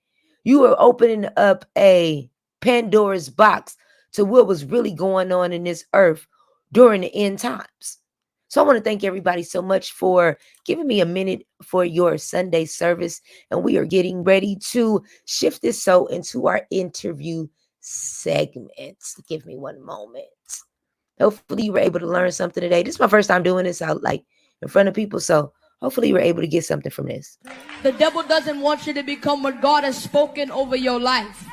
You are opening up a Pandora's box to what was really going on in this earth during the end times. So I want to thank everybody so much for giving me a minute for your Sunday service. And we are getting ready to shift this so into our interview segments. Give me one moment. Hopefully you were able to learn something today. This is my first time doing this out like in front of people. So hopefully you were able to get something from this. The devil doesn't want you to become what God has spoken over your life.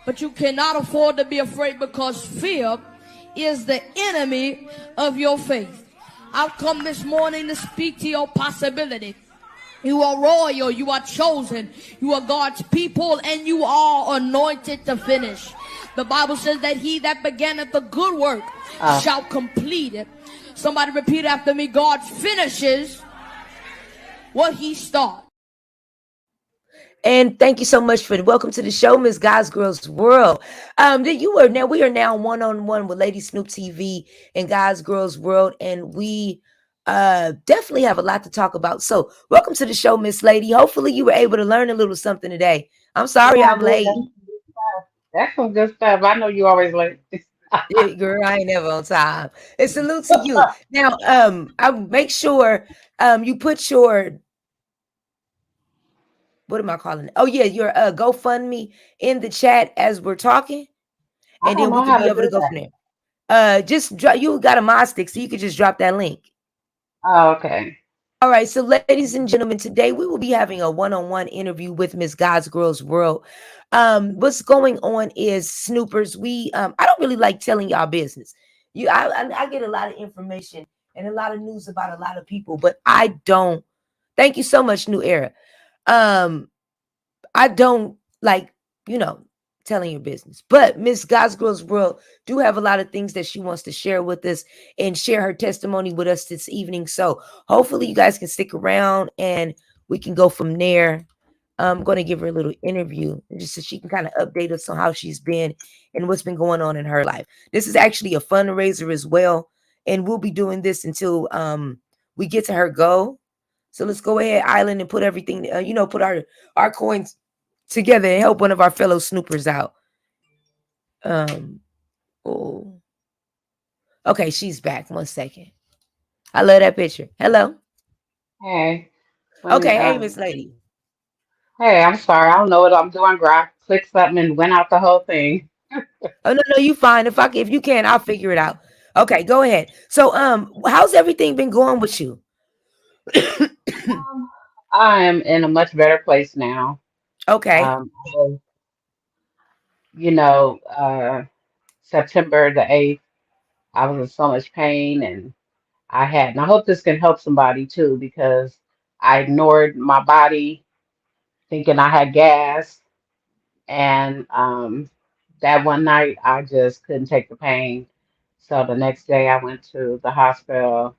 But you cannot afford to be afraid, because fear is the enemy of your faith. I've come this morning to speak to your possibility. You are royal, you are chosen, you are God's people, and you are anointed to finish. The Bible says that he that beginneth the good work shall complete it. Somebody repeat after me: God finishes what he started. And thank you so much for welcome to the show, Miss God's Girls World. We are now one-on-one with Lady Snoop TV and God's Girls World, and we definitely have a lot to talk about. So welcome to the show, Miss Lady. Hopefully you were able to learn a little something today. I'm sorry I'm late. That's some good stuff. I know you always late. Yeah, girl, I ain't never on time. And salute to you. Now, I make sure you put your, what am I calling it? Oh yeah, your GoFundMe in the chat as we're talking, I and don't then we know can how be to able to do go that. from there. Just drop. You got a mod stick, so you could just drop that link. Oh, okay. All right, so ladies and gentlemen, today we will be having a one-on-one interview with Miss God's Girls World. What's going on is Snoopers. I don't really like telling y'all business. I get a lot of information and a lot of news about a lot of people, but I don't. Thank you so much, New Era. Um, I don't like, you know, telling your business. But Miss God's Girls World do have a lot of things that she wants to share with us and share her testimony with us this evening. So hopefully you guys can stick around and we can go from there. I'm going to give her a little interview just so she can kind of update us on how she's been and what's been going on in her life. This is actually a fundraiser as well. And we'll be doing this until we get to her goal. So let's go ahead, Island, and put everything, put our coins together and help one of our fellow snoopers out. Um, oh, okay, she's back. 1 second. I love that picture. Hello. Hey, let me Okay, hey, Miss Lady. hey, I'm sorry, I don't know what I'm doing. I clicked something and went out the whole thing. Oh no, you fine. If you can, I'll figure it out. Okay, go ahead. So, how's everything been going with you? Um, I am in a much better place now. Okay. I was, you know, September the 8th, I was in so much pain and and I hope this can help somebody too because I ignored my body thinking I had gas. And that one night, I just couldn't take the pain. So the next day, I went to the hospital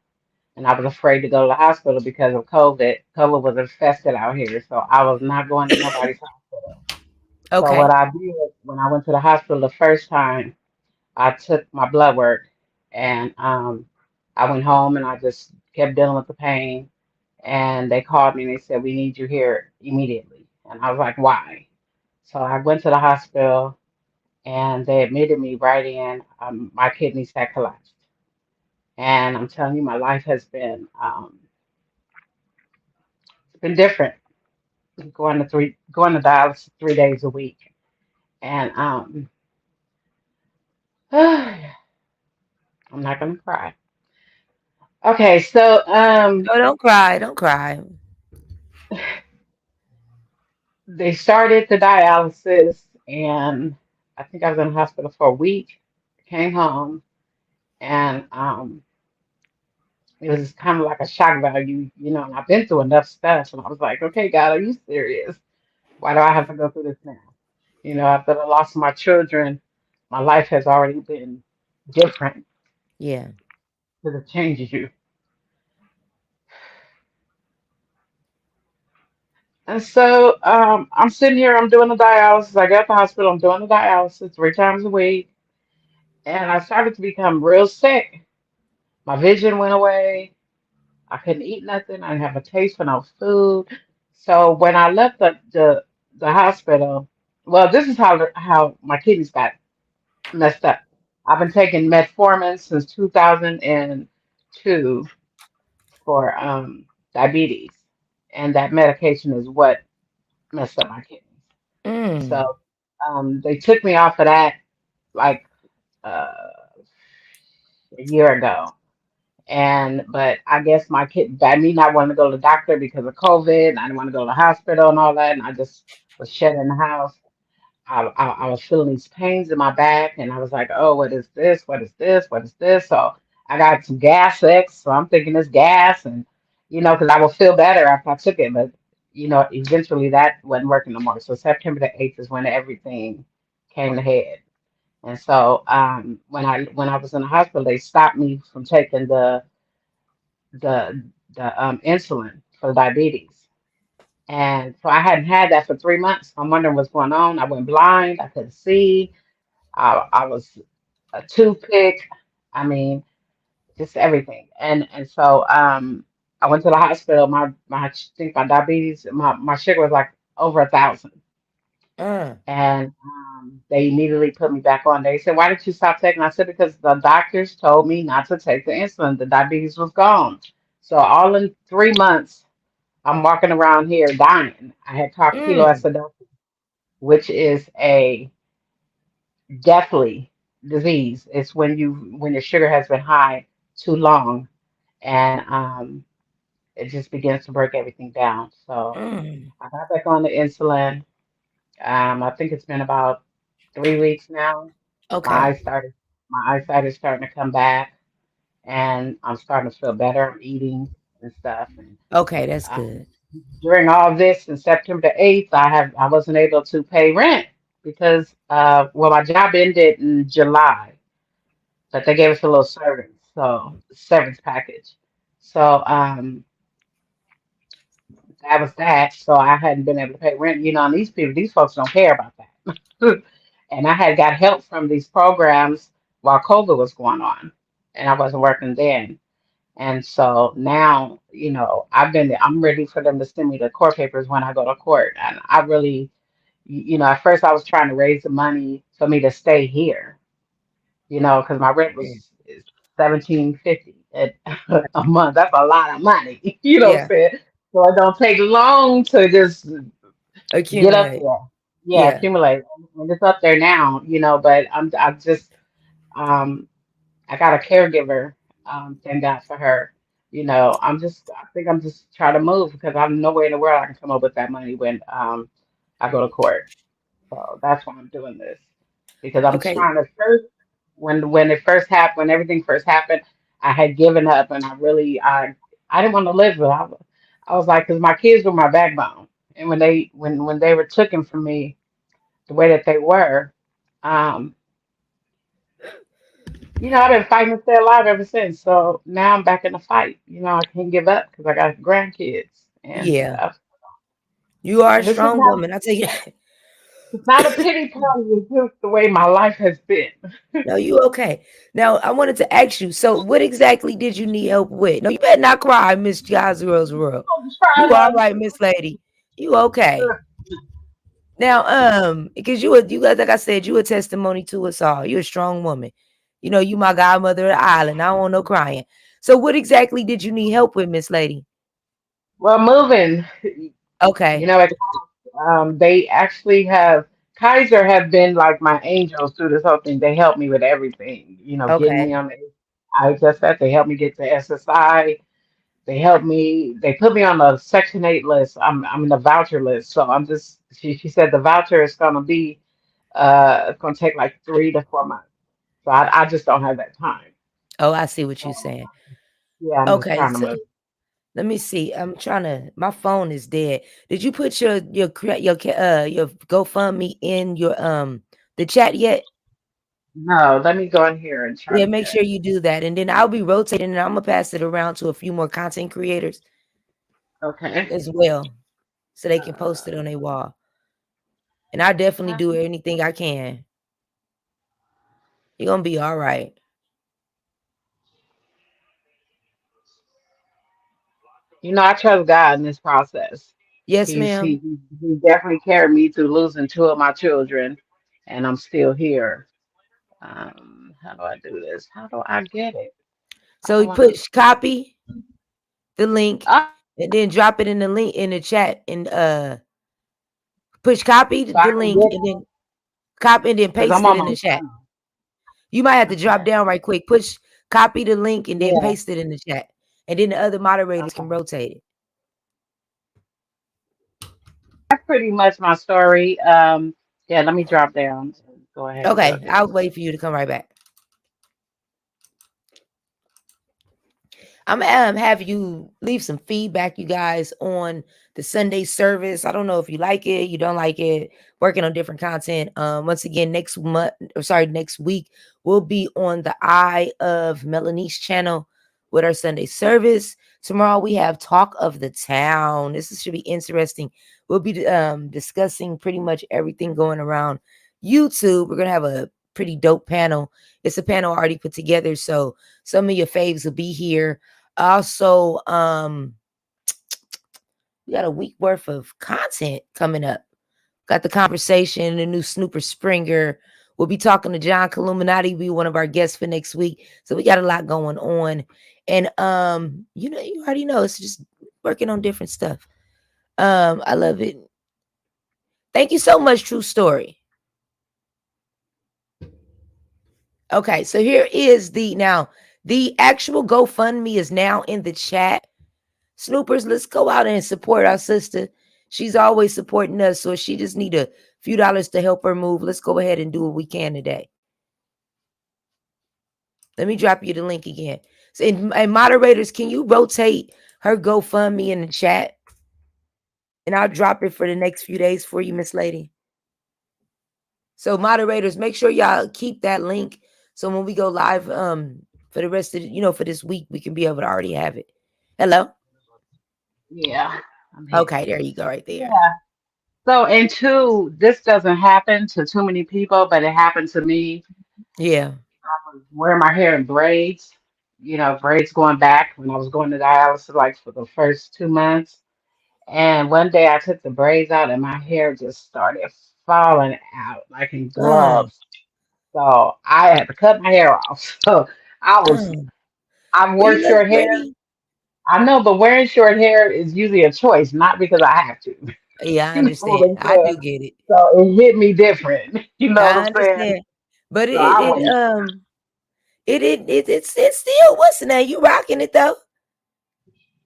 and I was afraid to go to the hospital because of COVID. COVID was infested out here. So I was not going to nobody's hospital. So what Okay. I did when I went to the hospital the first time, I took my blood work and I went home and I just kept dealing with the pain. And they called me and they said, "We need you here immediately." And I was like, "Why?" So I went to the hospital and they admitted me right in. My kidneys had collapsed. And I'm telling you, my life has been it's been different. Going to dialysis 3 days a week. And I'm not gonna cry. Okay, so Oh, don't cry. Don't cry. they started the dialysis and I think I was in the hospital for a week, came home and it was kind of like a shock value, and I've been through enough stuff and I was like, okay, God, are you serious? Why do I have to go through this now? After the loss of my children, my life has already been different Yeah. because it changes you. And so I'm sitting here, I'm doing the dialysis. I got at the hospital, I'm doing the dialysis 3 times a week. And I started to become real sick. My vision went away. I couldn't eat nothing. I didn't have a taste for no food. So when I left the hospital, well, this is how my kidneys got messed up. I've been taking metformin since 2002 for diabetes, and that medication is what messed up my kidneys. Mm. So they took me off of that like uh, a year ago. And but I guess my kid, by me not wanting to go to the doctor because of COVID, and I didn't want to go to the hospital and all that, and I just was shut in the house. I was feeling these pains in my back, and I was like, "Oh, what is this? What is this? What is this?" So I got some gas X, so I'm thinking it's gas, and because I will feel better after I took it, but eventually that wasn't working no more. So September the 8th is when everything came to head, and so when I was in the hospital, they stopped me from taking the the insulin for diabetes. And so I hadn't had that for 3 months. I'm wondering what's going on. I went blind. I couldn't see. I was a toothpick. I mean, just everything. And so I went to the hospital. I think my diabetes, my sugar was like over 1,000. Uh. And they immediately put me back on. They said, "Why did you stop taking?" I said, "Because the doctors told me not to take the insulin. The diabetes was gone." So all in 3 months, I'm walking around here dying. I had caught Mm. ketoacidosis, which is a deathly disease. It's when your sugar has been high too long, and it just begins to break everything down. So Mm. I got back on the insulin. I think it's been about 3 weeks now. My Okay. eyes started, my eyesight is starting to come back, and I'm starting to feel better. I'm eating and stuff. And Okay, that's um, good. during all this, in September the 8th, I wasn't able to pay rent because well, my job ended in July, but they gave us a little severance package. So that was that. So I hadn't been able to pay rent. You know, and these folks don't care about that. And I had got help from these programs while COVID was going on, and I wasn't working then. And so now, I'm ready for them to send me the court papers when I go to court. And I really, at first I was trying to raise the money for me to stay here, because my rent Mm. was 1750 a month. That's a lot of money. You know what I'm Yeah, saying? So it don't take long to just get up accumulate. there. Yeah, Yeah. accumulate. And it's up there now, but I just um I got a caregiver. Thank God for her. I think I'm just trying to move because I'm nowhere in the world I can come up with that money when I go to court. So that's why I'm doing this because I'm Okay. trying to first when it first happened, when everything first happened, I had given up and I didn't want to live with it. I was like, because my kids were my backbone, and when they were taken from me the way that they were, um, I've been fighting to stay alive ever since. So now I'm back in the fight. I can't give up because I got grandkids and Yeah. stuff. You are a And this is strong not woman. I tell you that. it's not a pity party. It's just the way my life has been. No, you okay. Now I wanted to ask you, so what exactly did you need help with? No, you better not cry, Miss Josero's World. I'm trying You all not right, Miss Lady. You okay. to. Now, because you guys, like I said, you a testimony to us all. You're a strong woman. You my godmother of the island. I don't want no crying. So what exactly did you need help with, Miss Lady? Well, moving. Okay. At they actually have Kaiser have been like my angels through this whole thing. They helped me with everything. Getting me Okay. on the IHSS. They helped me get to SSI. They helped me. They put me on the Section 8 list. I'm in the voucher list. So I'm just. She said the voucher is gonna be it's gonna take like 3 to 4 months. So I just don't have that time. Oh, I see what you're So saying. yeah, I'm just Okay, trying to so move. let me see. I'm trying to. My phone is dead. Did you put your GoFundMe in your the chat yet? No, let me go in here and try Yeah, to make get. sure you do that, and then I'll be rotating, and I'm gonna pass it around to a few more content creators Okay. as well, so they can post it Uh, on their wall. And I definitely do anything I can. You're gonna be all right. I trust God in this process. Yes, He's ma'am. he he definitely carried me through losing two of my children, and I'm still here. How do I do this? How do I get it? I So don't you want to. push copy the link, Oh, and then drop it in the link in the chat, and push copy so I the can link, get and then copy and then because paste I'm it on in my the chat. phone. You might have to drop Okay. down right quick. Push copy the link and then Yeah, paste it in the chat. And then the other moderators can okay. rotate it. That's pretty much my story. Yeah, let me drop down. Go ahead and Okay, drop I'll down. wait for you to come right back. I'm gonna have you leave some feedback, you guys, on the Sunday service. I don't know if you like it, you don't like it. Working on different content. Once again, next week we'll be on the Eye of Melanie's channel with our Sunday service. Tomorrow we have Talk of the Town. Should be interesting. We'll be discussing pretty much everything going around YouTube. We're gonna have a pretty dope panel. It's a panel already put together, so some of your faves will be here. Also, we got a week worth of content coming up. Got the conversation, the new Snooper Springer. We'll be talking to John Columinati, be one of our guests for next week. So we got a lot going on. And you already know it's just working on different stuff. I love it. Thank you so much, True Story. Okay, so here is the actual GoFundMe is now in the chat. Snoopers, let's go out and support our sister. She's always supporting us. So if she just need a few dollars to help her move, let's go ahead and do what we can today. Let me drop you the link again. So, and moderators, can you rotate her GoFundMe in the chat? And I'll drop it for the next few days for you, Miss Lady. So moderators, make sure y'all keep that link. So when we go live, for the rest of for this week, we can be able to already have it. Hello? Yeah, I'm here. Okay, there you go, right there. Yeah. So, and two, this doesn't happen to too many people, but it happened to me. Yeah. I was wearing my hair in braids, braids going back when I was going to dialysis, like for the first 2 months. And one day I took the braids out and my hair just started falling out like in Uh, gloves. So I had to cut my hair off. So I was, uh. I Well, wore you look short hair. pretty. I know, but wearing short hair is usually a choice, not because I have to. Yeah, I You know what understand. I'm I saying? do get it. So it hit me different. You know what I I'm saying? understand. But So I went, it's still what's the name? You rocking it though?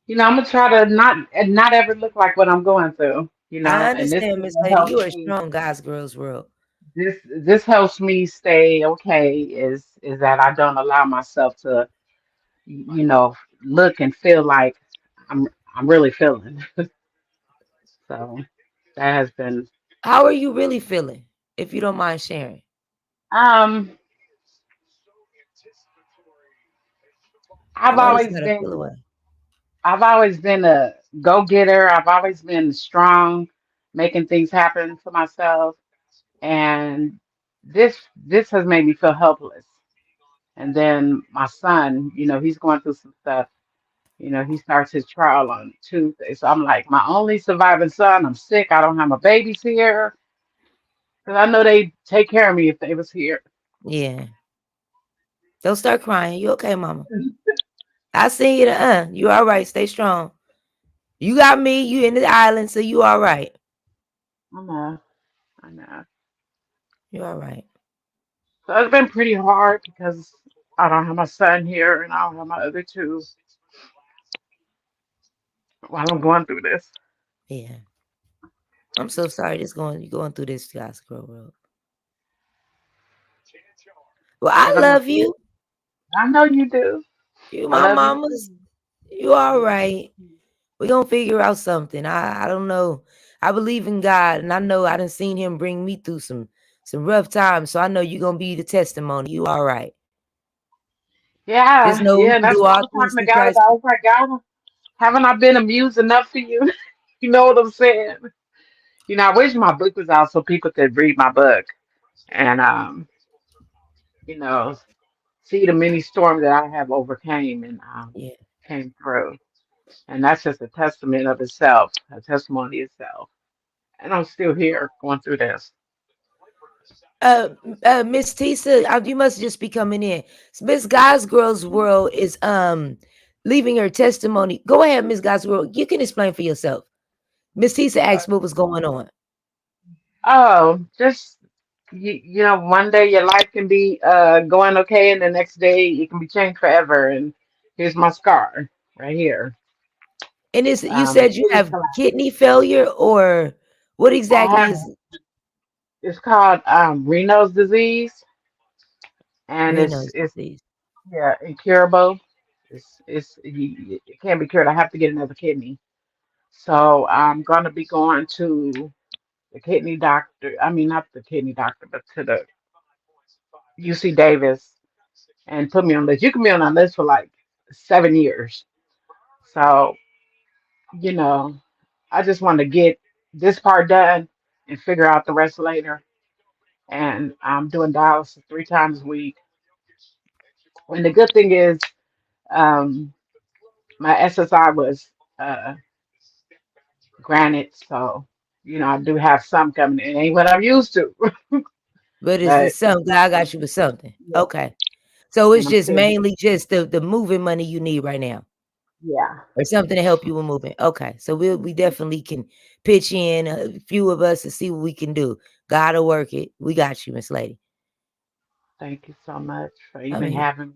I'm gonna try to not ever look like what I'm going through, I and this understand, thing Miss that Lady. helps You are a me. strong guys, girls world. This helps me stay okay. Is that I don't allow myself to, look and feel like I'm I'm really feeling. So that has been. How are you really feeling? If you don't mind sharing. Um, I've Oh, I just always gotta feel been away. I've always been a go-getter. I've always been strong, making things happen for myself, and this has made me feel helpless. And then my son, he's going through some stuff. He starts his trial on Tuesday. So I'm like, my only surviving son, I'm sick. I don't have my babies here. Because I know they take care of me if they was here. Yeah. Don't start crying. You okay, mama? I see you. You all right. Stay strong. You got me. You in the island, so you all right. I know. I know. You all right. So it's been pretty hard because I don't have my son here and I don't have my other two while I'm going through this. Yeah. I'm so sorry. You going through this, guys, girl world. Well, I But love you. I know you do. You I my love you mamas. too. You I all love you right. too. We gonna figure out something. I don't know. I believe in God, and I know I done seen Him bring me through some rough times. So I know you gonna be the testimony. You all right. Just Yeah, know we yeah. can That's do what I all was things talking to through God Christ. about. I was like, God, haven't I been amused enough for you? You know what I'm saying? I wish my book was out so people could read my book and you know, see the many storms that I have overcame and Yeah. came through. And that's just a testament of itself, a testimony itself. And I'm still here going through this. Miss Tisa, you must just be coming in. Miss Guys Girls World is leaving her testimony. Go ahead, Miss Guys World. You can explain for yourself. Miss Tisa asked what was going on. Oh, just one day your life can be going okay, and the next day it can be changed forever. And here's my scar right here. And you said you Kidney have collapse. kidney failure, or what I exactly have is it's called Reno's disease, and Reno's disease? yeah, incurable. It can't be cured. I have to get another kidney. So I'm gonna be going to the kidney doctor. I mean, not the kidney doctor, but to the UC Davis and put me on list. You can be on a list for like 7 years. So, you know, I just want to get this part done and figure out the rest later. And I'm doing dialysis 3 times a week. And the good thing is, um, my SSI was uh, granted. So, I do have some coming in. Ain't what I'm used to, But but it's something. God got you with something. yeah, Okay. So it's and I'm just still here. mainly just the moving money you need right now. Yeah. Or something to help you with moving. Okay. So we definitely can pitch in a few of us to see what we can do. Gotta work it. We got you, Miss Lady. Thank you so much for I even mean, having me.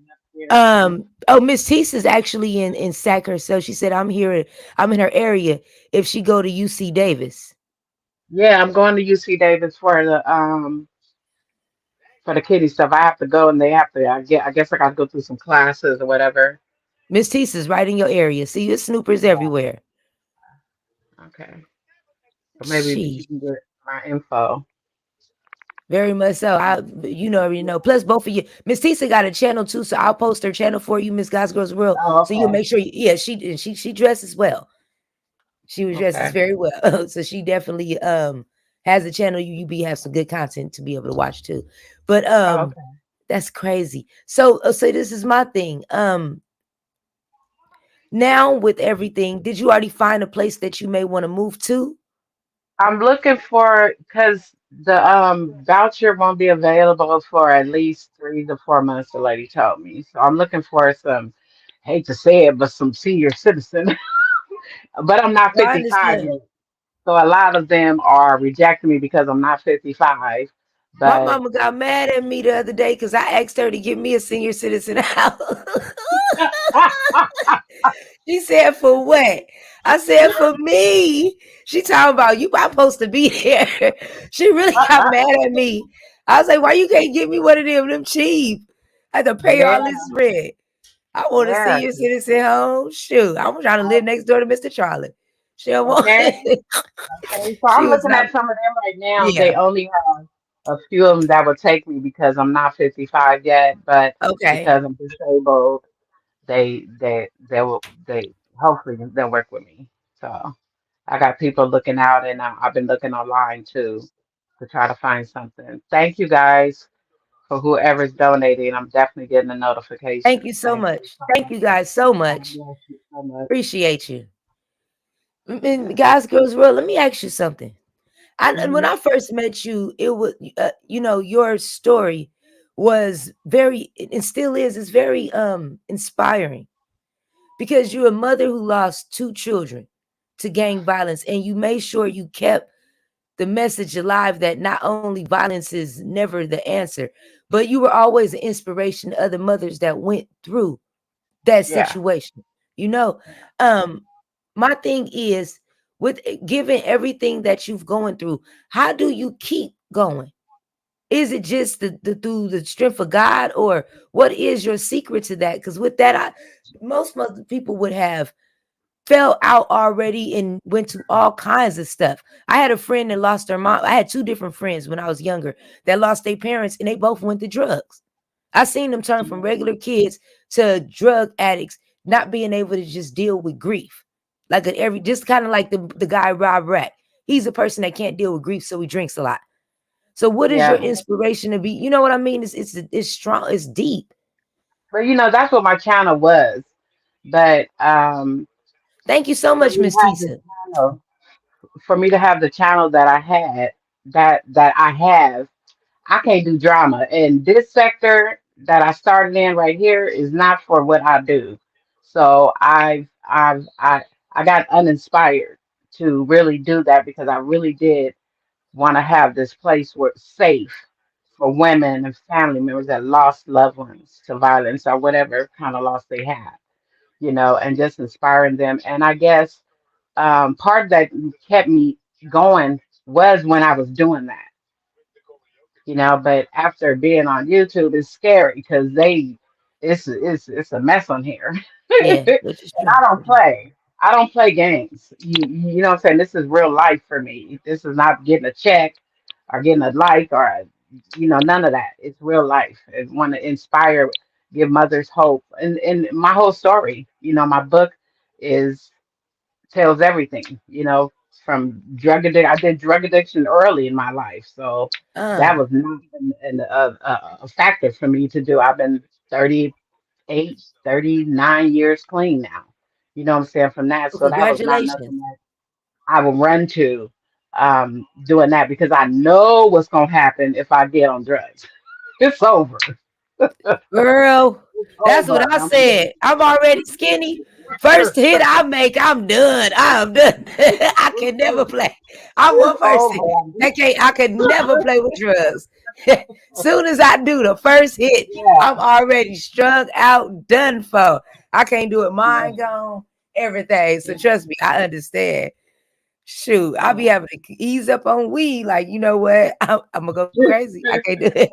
Oh, Miss Teese is actually in Sac herself. She said, I'm here, I'm in her area if she go to UC Davis. Yeah, I'm going to UC Davis for the kiddie stuff. I have to go, and they have to. I guess I got to go through some classes or whatever. Miss Teese is right in your area. See, there's snoopers everywhere. Okay, so maybe She she can get my info. very much so. Already know. Plus, both of you, Miss Tisa got a channel too, so I'll post her channel for you, Miss God's Girls World. Oh, So you'll okay, make sure. Yeah, she dresses well. She was dresses okay. very well. So she definitely has a channel. You be have some good content to be able to watch too. But Oh, okay. that's crazy. So this is my thing. Now with everything, did you already find a place that you may want to move to? I'm looking for because the voucher won't be available for at least 3 to 4 months. The lady told me, so I'm looking for some. Hate to say it, but some senior citizen. But I'm not Well, I 55 understand. yet. So a lot of them are rejecting me because I'm not 55. My But mama got mad at me the other day because I asked her to give me a senior citizen house. She said, for what? I said, for me. She talking about you. I'm supposed to be there. She really got mad at me. I was like, why you can't give me one of them cheap? I had to pay yeah, all this rent. I want a yeah. senior citizen home. Shoot, I'm trying to live next door to Mr. Charlie. She don't want Okay, it. okay. So She I'm was looking not. at some of them right now. Yeah. They only have a few of them that would take me because I'm not 55 yet. But Okay. because I'm disabled, they hopefully they'll work with me. So I got people looking out, and I've been looking online too to try to find something. Thank you guys for whoever's donating. I'm definitely getting a Thank notification. you so Thank you much. so Thank much. you guys so God much. bless you so much. Appreciate you. And guys, girls, world, let me ask you something. And when Hmm. I first met you, it was, your story was very, and still is very inspiring because you're a mother who lost 2 children to gang violence, and you made sure you kept the message alive that not only violence is never the answer, but you were always an inspiration to other mothers that went through that Yeah. situation. You know, um, my thing is with given everything that you've going through, how do you keep going? Is it just the through the strength of God, or what is your secret to that? Because with that, most people would have fell out already and went to all kinds of stuff. I had a friend that lost her mom. I had 2 different friends when I was younger that lost their parents, and they both went to drugs. I seen them turn from regular kids to drug addicts, not being able to just deal with grief. Like just kind of like the guy Rob Rack. He's a person that can't deal with grief, so he drinks a lot. So what is your Yeah. inspiration to be? You know what I mean? It's strong, it's deep. But that's what my channel was. But Thank you so for much, me to Miss have the Tisa. channel, for me to have the channel that I had, that I have, I can't do drama. And this sector that I started in right here is not for what I do. So I got uninspired to really do that because I really did want to have this place where it's safe for women and family members that lost loved ones to violence or whatever kind of loss they had, and just inspiring them. And I guess part that kept me going was when I was doing that, but after being on YouTube, it's scary because it's a mess on here. Yeah, And which is true. I don't play. I don't play games. You know what I'm saying? This is real life for me. This is not getting a check or getting a like or none of that. It's real life. I want to inspire, give mothers hope. And my whole story, my book is tells everything, from drug addiction. I did drug addiction early in my life, so Uh, that was not a factor for me to do. I've been 38, 39 years clean now. You know what I'm saying? From that, well, so that was not congratulations. nothing that I would run to doing that because I know what's gonna happen if I get on drugs. It's over. Girl, It's that's what over. I said. I'm already skinny. First hit I make, I'm done. I'm done. I can never play. I'm one It's person over. that can't. I could never play with drugs. Soon as I do the first hit, I'm Yeah, already strung out, done for. I can't do it. yeah, Mind gone, everything. So yeah, trust me, I understand. Shoot, I'll be yeah. having to ease up on weed. Like, you know what? I'm gonna go crazy. I can't do it.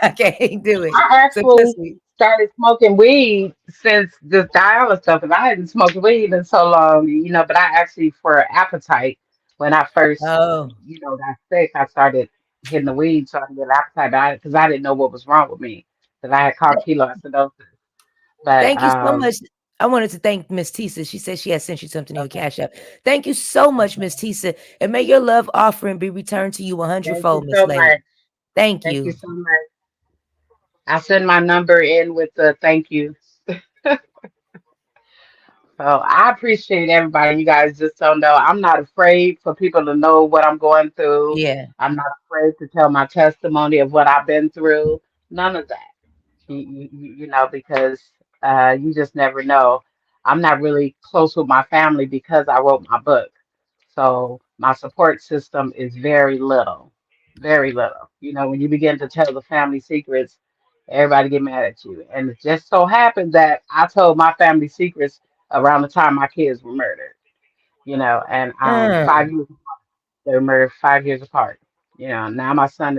I can't do it. I So trust actually me. started smoking weed since this dialysis stuff because I hadn't smoked weed in so long, but I actually, for appetite, when I first, Oh, got sick, I started hitting the weed so I can get appetite, because I didn't know what was wrong with me, because I had caught keloacidosis. But, thank you so much. I wanted to thank Miss Tisa. She said she had sent you something in your okay, cash app. Thank you so much, okay. Miss Tisa. And may your love offering be returned to you a Thank you hundredfold, Miss so Lady. much. Thank Thank you you. so much. I'll send my number in with the thank you. So I appreciate everybody. You guys just don't know. I'm not afraid for people to know what I'm going through. Yeah. I'm not afraid to tell my testimony of what I've been through. None of that. Because you just never know. I'm not really close with my family because I wrote my book. So my support system is very little, very little. When you begin to tell the family secrets, everybody get mad at you. And it just so happened that I told my family secrets around the time my kids were murdered. And Mm, 5 years, they were murdered 5 years apart. Now my son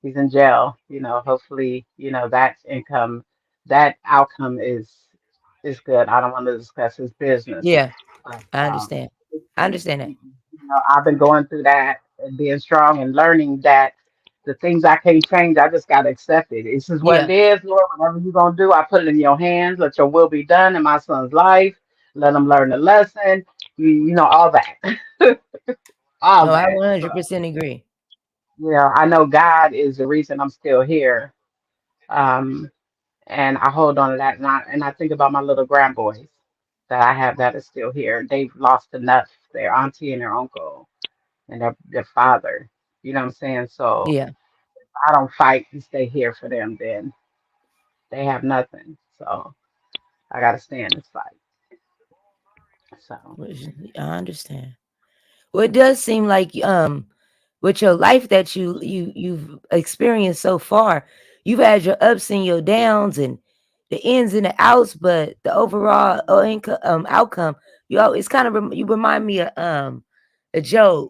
he's in jail. Hopefully, that outcome is good. I don't want to discuss his business, yeah, but I understand. I understand that. I've been going through that and being strong and learning that the things I can't change, I just gotta accept it. This is what it Yeah. is, Lord. Whatever you're gonna do, I put it in your hands. Let your will be done in my son's life. Let him learn the lesson. All that, all No, I that. So, 100% agree. I know God is the reason I'm still here. Um, and I hold on to that, and I think about my little grandboys that I have that is still here. They've lost enough, their auntie and their uncle and their father. You know what I'm saying? So Yeah. I don't fight and stay here for them, then they have nothing. So I gotta stay in this fight. So I understand. Well, it does seem like with your life that you've experienced so far, you've had your ups and your downs and the ins and the outs, but the overall outcome, it's kind of you remind me of a Job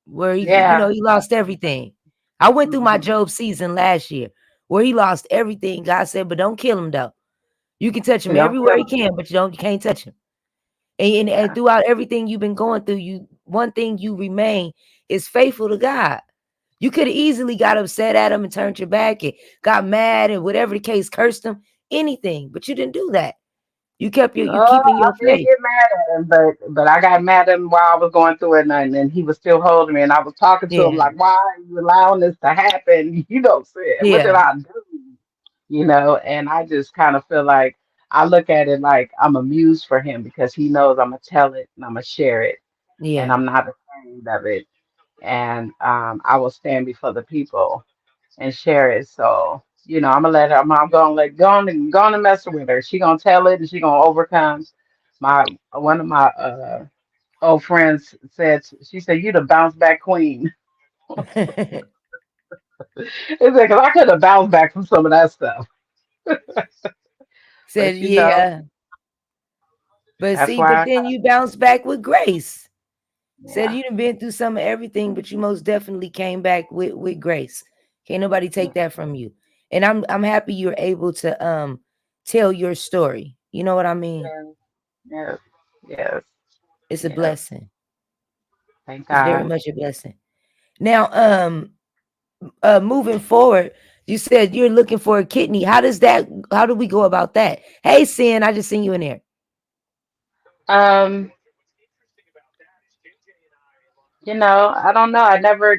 where yeah, he lost everything. I went through my hmm Job season last year where he lost everything. God said, but don't kill him though. You can touch him don't everywhere kill you 'em. can, but you can't touch him. And Yeah. throughout everything you've been going through, one thing you remain is faithful to God. You could have easily got upset at him and turned your back and got mad and whatever the case, cursed him, anything, but you didn't do that. You keeping I your did faith. get mad at him, but I got mad at him while I was going through it, and he was still holding me, and I was talking to him Yeah, like, "Why are you allowing this to happen?" Said, "What did yeah, I do?" And I just kind of feel like I look at it like I'm a muse for him because he knows I'm gonna tell it and I'm gonna share it, and yeah. I'm not ashamed of it, and I will stand before the people and share it. So, I'm gonna let her. I'm gonna let go on and mess with her. She gonna tell it, and she gonna overcome. My One of my old friends said, she said, "You the bounce back queen." It's like, 'cause I could have bounced back from some of that stuff, Said, but yeah. But that's see, but why I then you bounce back with grace. Said yeah, you done been through some of everything, but you most definitely came back with grace. Can't nobody yeah, take that from you. And I'm happy you're able to tell your story. You know what I mean? yeah, yes, yes, It's a yes. blessing. Thank It's very God. much a blessing. Now, moving forward, you said you're looking for a kidney. How do we go about that? Hey, Sin, I just seen you in there. Um, I don't know. I've never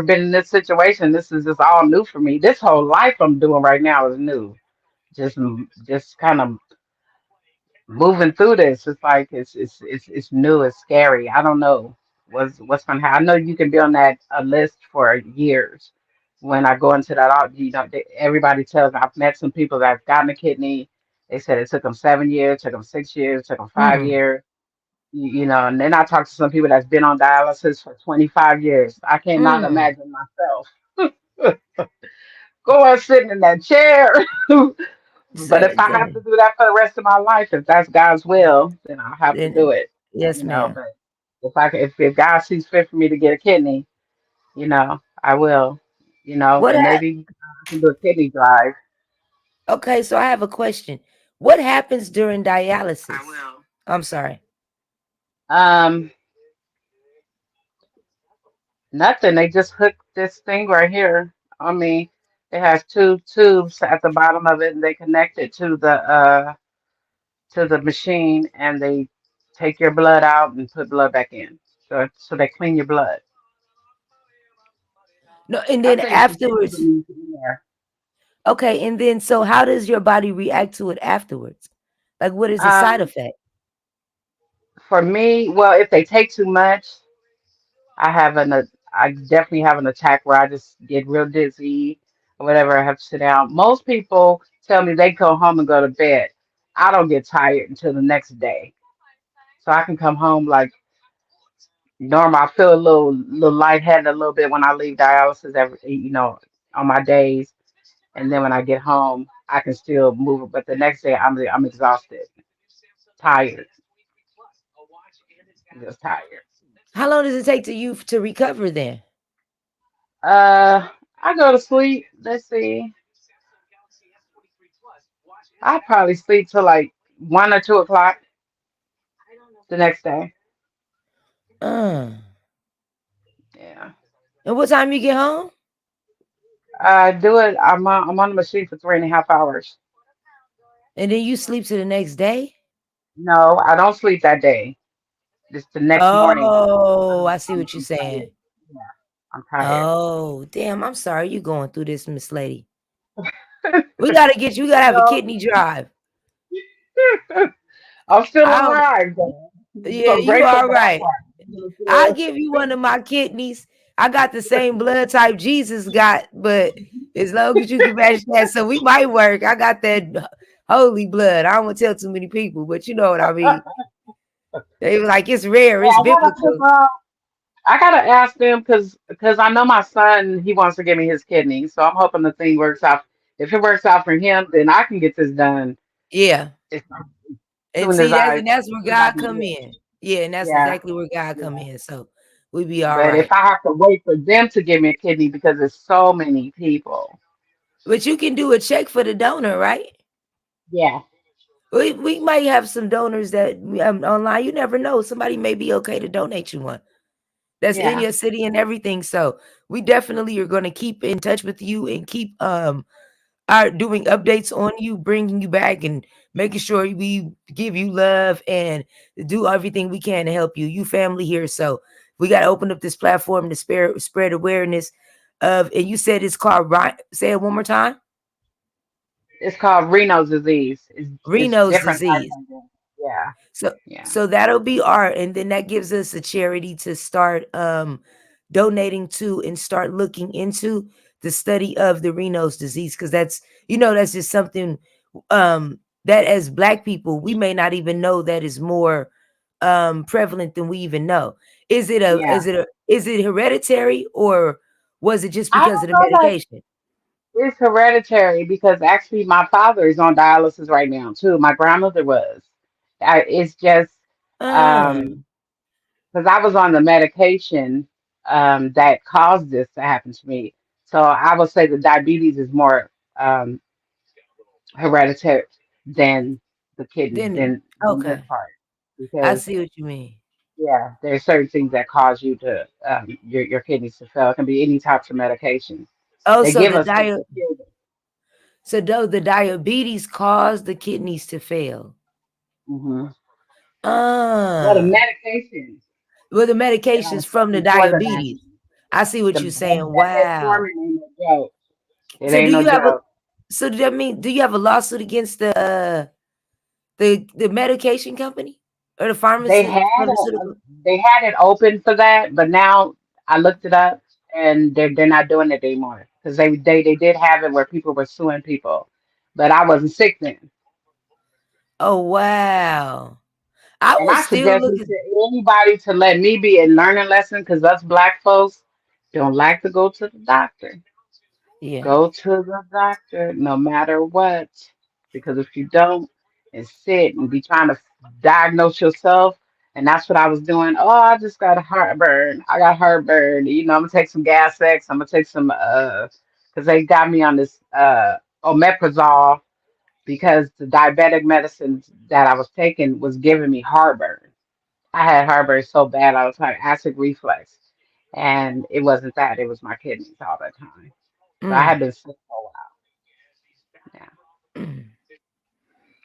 been in this situation. This is just all new for me. This whole life I'm doing right now is new. Just kind of moving through this. It's like it's new. It's scary. I don't know what's gonna happen. I know you can be on that a list for years. When I go into that, everybody tells me I've met some people that have gotten a kidney. They said it took them 7 years, took them 6 years, took them five Hmm. years. And then I talked to some people that's been on dialysis for 25 years. I cannot Mm. imagine myself. Go and sit in that chair. But So if I have to do that for the rest of my life, if that's God's will, then I'll have to do then it. yes, ma'am. But if God sees fit for me to get a kidney, I will. What And hap maybe I can do a kidney drive. Okay, so I have a question. What happens during I dialysis? will. I'm sorry. Um, Nothing. They just hook this thing right here on me. It has two tubes at the bottom of it, and they connect it to the machine, and they take your blood out and put blood back in. So they clean your blood. No, and I then think some people afterwards, need in there. okay, and then so how does your body react to it afterwards? Like what is the side Um, effect? for me, well, if they take too much, I have I definitely have an attack where I just get real dizzy or whatever. I have to sit down. Most people tell me they go home and go to bed. I don't get tired until the next day, so I can come home like normal. I feel a little lightheaded a little bit when I leave dialysis on my days, and then when I get home, I can still move. But the next day, I'm exhausted, tired, just tired. How long does it take to you to recover then? I go to sleep. Let's see. I probably sleep till like 1 or 2 o'clock the next day. Uh, Yeah. and what time you get home? I do it. I'm on the machine for 3.5 hours. And then you sleep to the next day? No, I don't sleep that day. Just the next morning. Oh, I see I'm what you're tired. saying. Yeah, I'm tired. Oh, damn, I'm sorry you going through this, Miss Lady. We gotta get you, we gotta have a No, kidney drive. I'm still I don't alive though. Yeah, So you grateful all for that right. part. You I'll know give you one of my kidneys. I got the same blood type Jesus got, but as long as you can match that, so we might work. I got that holy blood. I don't want to tell too many people, but you know what I mean. They were like, it's rare, Well, it's biblical. I gotta ask them because I know my son he wants to give me his kidney, so I'm hoping the thing works out. If it works out for him, then I can get this done Yeah. as And soon as see, I that's where can God do come it. in. Yeah, and that's Yeah, exactly where God come yeah. in. So we be all But if right. I have to wait for them to give me a kidney because there's so many people, But you can do a check for the donor, right? yeah, We might have some donors that online. You never know. Somebody may be okay to donate you one. That's in yeah, your city and everything. So we definitely are going to keep in touch with you and keep are doing updates on you, bringing you back and making sure we give you love and do everything we can to help you. You family here, so we got to open up this platform to spread awareness of. And you said it's called Say it one more time. it's called Reno's disease. It's Reno's different type disease. of yeah, So yeah, so that'll be art, and then that gives us a charity to start donating to and start looking into the study of the Reno's disease, because that's just something that as Black people we may not even know that is more prevalent than we even know. yeah. Is it hereditary, or was it just I because of don't the know that medication? it's hereditary because actually my father is on dialysis right now too. My grandmother was. It's just Uh, um because I was on the medication that caused this to happen to me. So I would say the diabetes is more hereditary than the kidney then than this okay, part I because see what you mean. yeah, there's certain things that cause you to your kidneys to fail. It can be any types of medication. Oh, They so give the us diet. them. So though the diabetes caused the kidneys to fail. Mm-hmm. Well, the Ah, medication well, the that medications I'm from the taking for the diabetes. diabetes, I see what you're saying. that Wow. metformin ain't no joke. It So ain't do no you have a joke. so does that mean do you have a lawsuit against the medication company or the They had pharmaceutical? they had it open for that, but now I looked it up and they're not doing it anymore because they did have it where people were suing people, but I wasn't sick then. Oh wow. I And was I still suggested looking. to anybody to let me be a learning lesson because us black folks don't like to go to the doctor. Yeah. Go to the doctor no matter what. Because if you don't and sit and be trying to diagnose yourself, and that's what I was doing. Oh, I just got a heartburn. I got heartburn. You know, I'm gonna take some Gas X. I'm gonna take some because they got me on this omeprazole because the diabetic medicine that I was taking was giving me heartburn. I had heartburn so bad I was having acid reflux. And it wasn't that, it was my kidneys all the time. So I Mm. had been sick for a while. Yeah. Mm.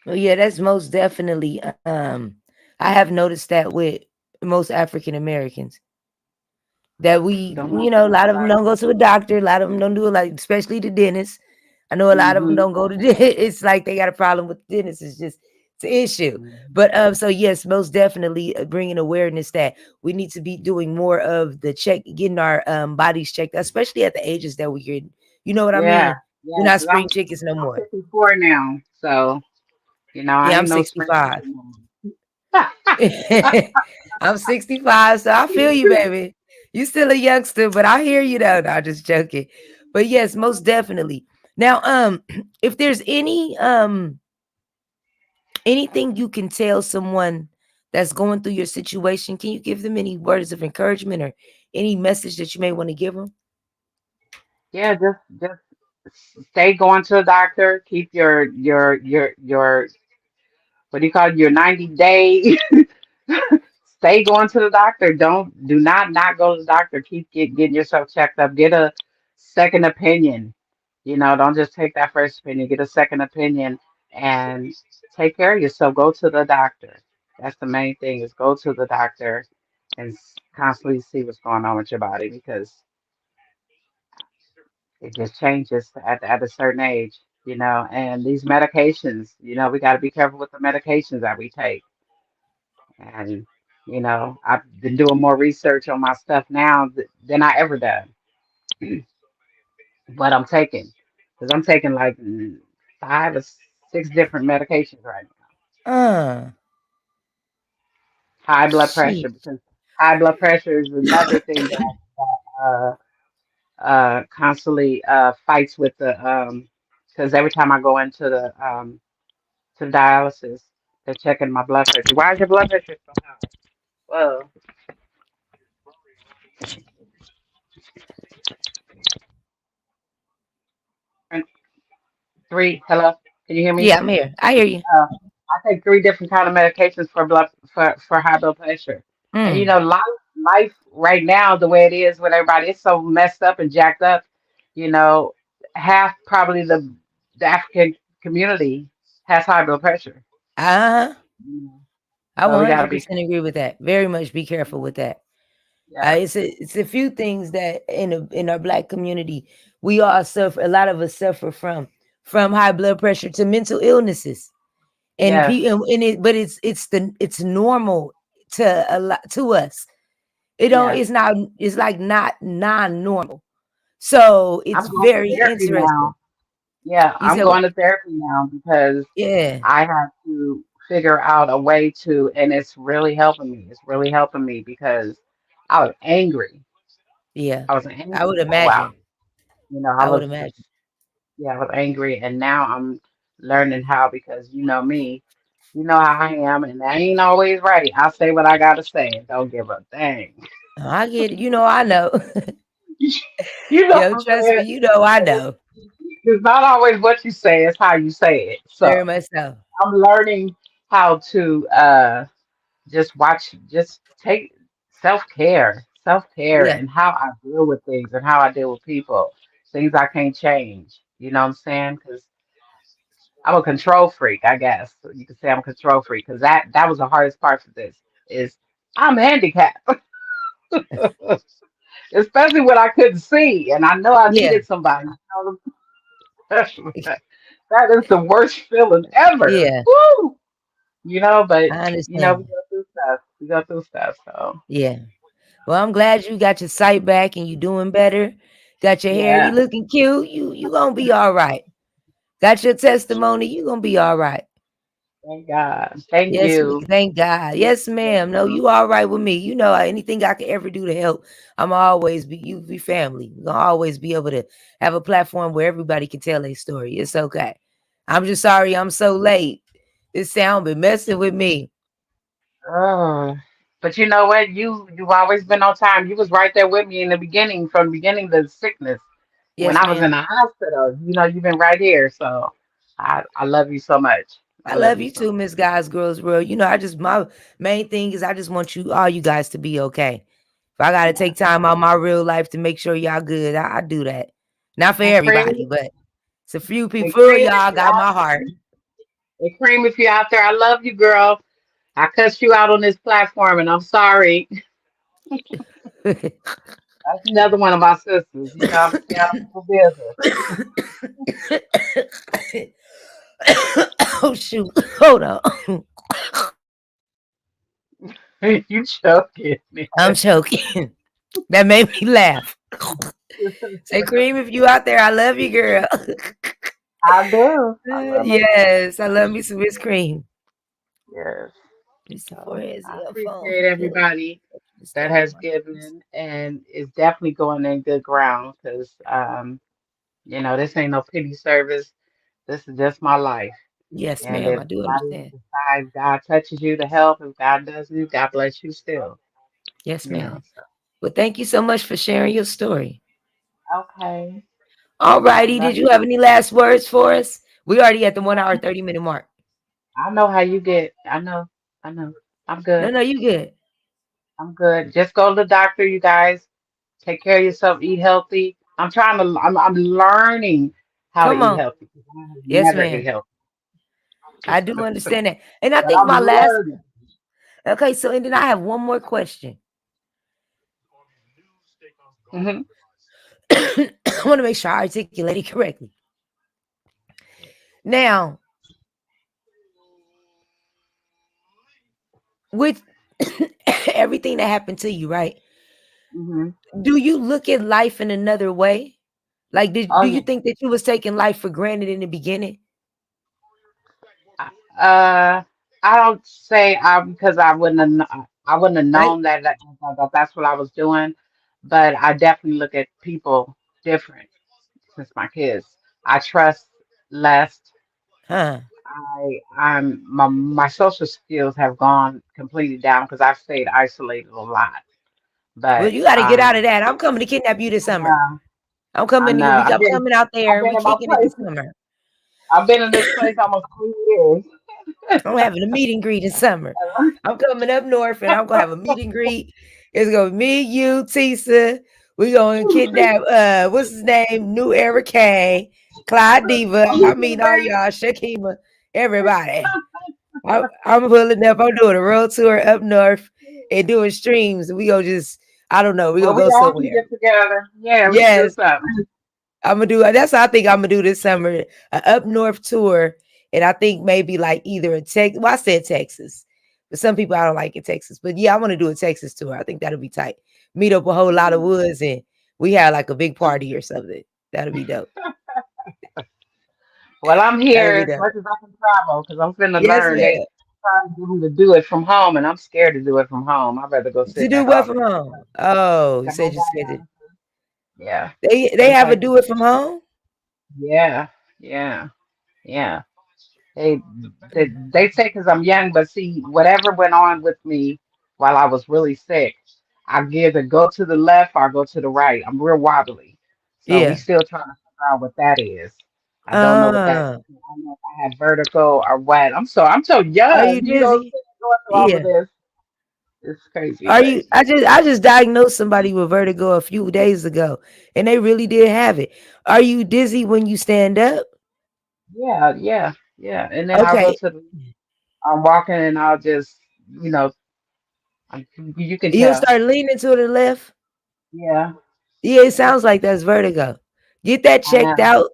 Well, yeah, that's most definitely. I have noticed that with most African Americans that we, Don't want you to know, a go to lot the of them don't doctor. go to a doctor. A lot of them don't do it, like especially the dentist. I know a lot of them Mm-hmm. don't go to it's like they got a problem with the dentist. It's just it's an issue. Mm-hmm. But so yes, most definitely bringing awareness that we need to be doing more of the getting our bodies checked, especially at the ages that we're in. You know what I Yeah, mean? We're yeah, not because spring chickens no I'm more. 54 now. So, I Yeah, I'm ain't no spring 65. chicken no more. I'm 65, so I feel you, baby. You still a youngster, but I hear you though. No, just joking. But yes, most definitely. Now, if there's anything you can tell someone that's going through your situation, can you give them any words of encouragement or any message that you may want to give them? Yeah, just stay going to the doctor. Keep your what do you call it? Your 90-day. Stay going to the doctor. Do not go to the doctor. Keep getting yourself checked up. Get a second opinion. Don't just take that first opinion. Get a second opinion and take care of yourself. Go to the doctor. That's the main thing is go to the doctor and constantly see what's going on with your body because it just changes at a certain age, and these medications, we got to be careful with the medications that we take. And, I've been doing more research on my stuff now than I ever done. What I'm taking, because I'm taking like 5 or 6 different medications right now. Uh, High blood she. pressure, because high blood pressure is another thing that constantly fights with because every time I go into the dialysis, they're checking my blood pressure. Why is your blood pressure so high? Well, 3, hello, can you hear me? Yeah, I'm here. I hear you. Uh, I take 3 different kind of medications for high blood pressure. And Mm. life right now, the way it is with everybody, it's so messed up and jacked up. You know, half probably the African community has high blood pressure. Uh-huh. Mm. I So we gotta be 100% agree with that. Very much be careful with that. yeah, It's a few things that in our black community we all suffer. A lot of us suffer from high blood pressure to mental illnesses, and yes, people and it. But it's normal to a lot to us. It don't. yes. It's not. It's like not non-normal. So it's I'm going to very therapy interesting. now. Yeah, You I'm said going what? to therapy now because Yeah, I have to figure out a way to, and it's really helping me. It's really helping me because I was angry. yeah. I was I angry would for a while. imagine. I I would was just, imagine. yeah, I was angry, and now I'm learning how because me, you know how I am, and I ain't always right. I say what I gotta say and don't give a dang. I get it. You know, I know. You know Yo, what I'm trust me. saying? You know, I know. It's not always what you say, it's how you say it. So Very much so. I'm learning how to just take self care, Yeah. and how I deal with things and how I deal with people, things I can't change. You know what I'm saying? Because I'm a control freak, I guess. You could say I'm a control freak because that was the hardest part for this is I'm handicapped, especially when I couldn't see and I know I Yeah. needed somebody. That is the worst feeling ever. Yeah. Woo! But I we understand. go through stuff. We go through stuff. So Yeah. Well, I'm glad you got your sight back and you doing better. Got your hair, you yeah. looking cute. You gonna be all right. Got your testimony, you gonna be all right. Thank God. Thank Yes, you. thank God. Yes, ma'am. No, you all right with me. You know, anything I could ever do to help, I'm always be family. We're gonna always be able to have a platform where everybody can tell their story. It's okay. I'm just sorry I'm so late. This sound been messing with me. Oh, but you know what? You've always been on time. You was right there with me in the beginning, from the beginning of the sickness when Yes, I was in ma'am. the hospital. You know, you've been right here. So I love you so much. I I love love you you so too, much. Miss Guys, Girls World. You know, my main thing is I just want all you guys to be okay. If I gotta Yeah. take time out my real life to make sure y'all good, I do that. Not for And cream everybody, but it's a few people. and For cream if y'all you got out my heart. and cream if you out there. I love you, girl. I cussed you out on this platform, and I'm sorry. That's another one of my sisters. You know, I'm staying out of people's business. Oh shoot. Hold on. You joking. I'm choking. That made me laugh. Say Cream, if you out there, I love you, girl. I do. I love my Yes, I love me some Miss Cream. yes. Mr. So Forehead's I your phone appreciate for killing. everybody that Stay on has my nerves. given, and is definitely going in good ground because you know, this ain't no pity service. This is just my life. Yes, And ma'am. if I do somebody understand. decides God touches you to help, if God does you, God bless you still. Yes, You know. ma'am. Well, thank you so much for sharing your story. So okay. All I righty. love Did you have any last words for us? We already at the 1 hour, 30 minute mark. I know how you get. I know. I know. I'm No, good. no, you good. I'm good. Just go to the doctor, you guys. Take care of yourself. Eat healthy. I'm trying to. I'm learning how to Come eat on. healthy, 'cause I have Yes, never ate ma'am. healthy. I do understand that. And I But think I'm my last, learning. okay, so and then I have one more question. Hmm. I want to make sure I articulate it correctly. Now, with everything that happened to you, right? Hmm. Do you look at life in another way? Like, Oh do you yeah. think that you was taking life for granted in the beginning? Uh, I don't say I because I wouldn't have Right? known that that's what I was doing, but I definitely look at people different since my kids. I trust less. Huh? My social skills have gone completely down because I've stayed isolated a lot. Well, But you got to get out of that. I'm coming to kidnap you this I summer. know, I'm I coming. know. I'm coming out there I've and been we in my kicking it this place. summer. I've been in this place almost 3 years. I'm having a meet and greet in summer. I'm coming up north and I'm gonna have a meet and greet. It's gonna be me, you, Tisa. We gonna kidnap what's his name? New Era K, Clyde Diva. I mean all y'all, Shakima, everybody. I'm pulling up. I'm doing a road tour up north and doing streams. We gonna just, I don't know, we Well, gonna we go all can somewhere. get together. Yeah, we can do Yes, something. I'm gonna do. That's what I think I'm gonna do this summer. A up north tour, and I think maybe like either in Texas. Well, I said Texas, but some people I don't like in Texas. But yeah, I want to do a Texas tour. I think that'll be tight. Meet up a whole lot of woods, and we have like a big party or something. That'll be dope. Well, I'm That'll here be as dope. much as I can travel because I'm finna Yes, learn. They ma'am. trying to get me to do it from home, and I'm scared to do it from home. I'd rather go sit To in do that what office. from home? Oh, you Got my said you said it. dialysis. Yeah, They they have a try. do it from home. Yeah, yeah, yeah. They they say because I'm young, but see, whatever went on with me while I was really sick, I either go to the left or go to the right. I'm real wobbly, so we Yeah. still trying to figure out what that is. I don't know what that is. Uh, I don't know if I had vertigo or what. I'm so are you young, you know, dizzy? going through all of Yeah. this. It's crazy, Are but you? I just diagnosed somebody with vertigo a few days ago, and they really did have it. Are you dizzy when you stand up? yeah, yeah, yeah. And then I'll go Okay, to I'm walking and I'll just, you know, I, you can you'll tell. start leaning to the left. Yeah, Yeah, it sounds like that's vertigo. Get that I checked know, out.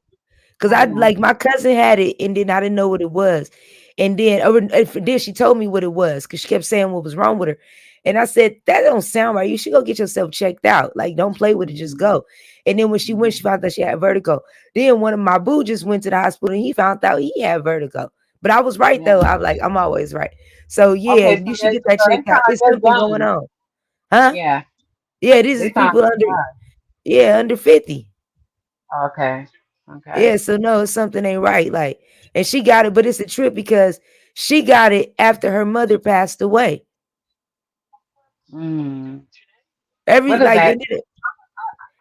Cause I I know. like my cousin had it, and then I didn't know what it was, and then she told me what it was because she kept saying what was wrong with her, and I said that don't sound right. You should go get yourself checked out. Like don't play with it, just Mhm, go. And then when she mhm. found out she had vertigo. Then one of my boo just went to the hospital and he found out he had vertigo, But I was right Yeah. though. I'm always right. So yeah, Okay, so you should they get that so they checked out. sound It's good something going done. on. Huh? Yeah, Yeah, this they is sound people good under done. under 50. Okay. Okay. Yeah, so no, something ain't right. Like, and she got it, but it's a trip because she got it after her mother passed away. Mm. Every What is like that? and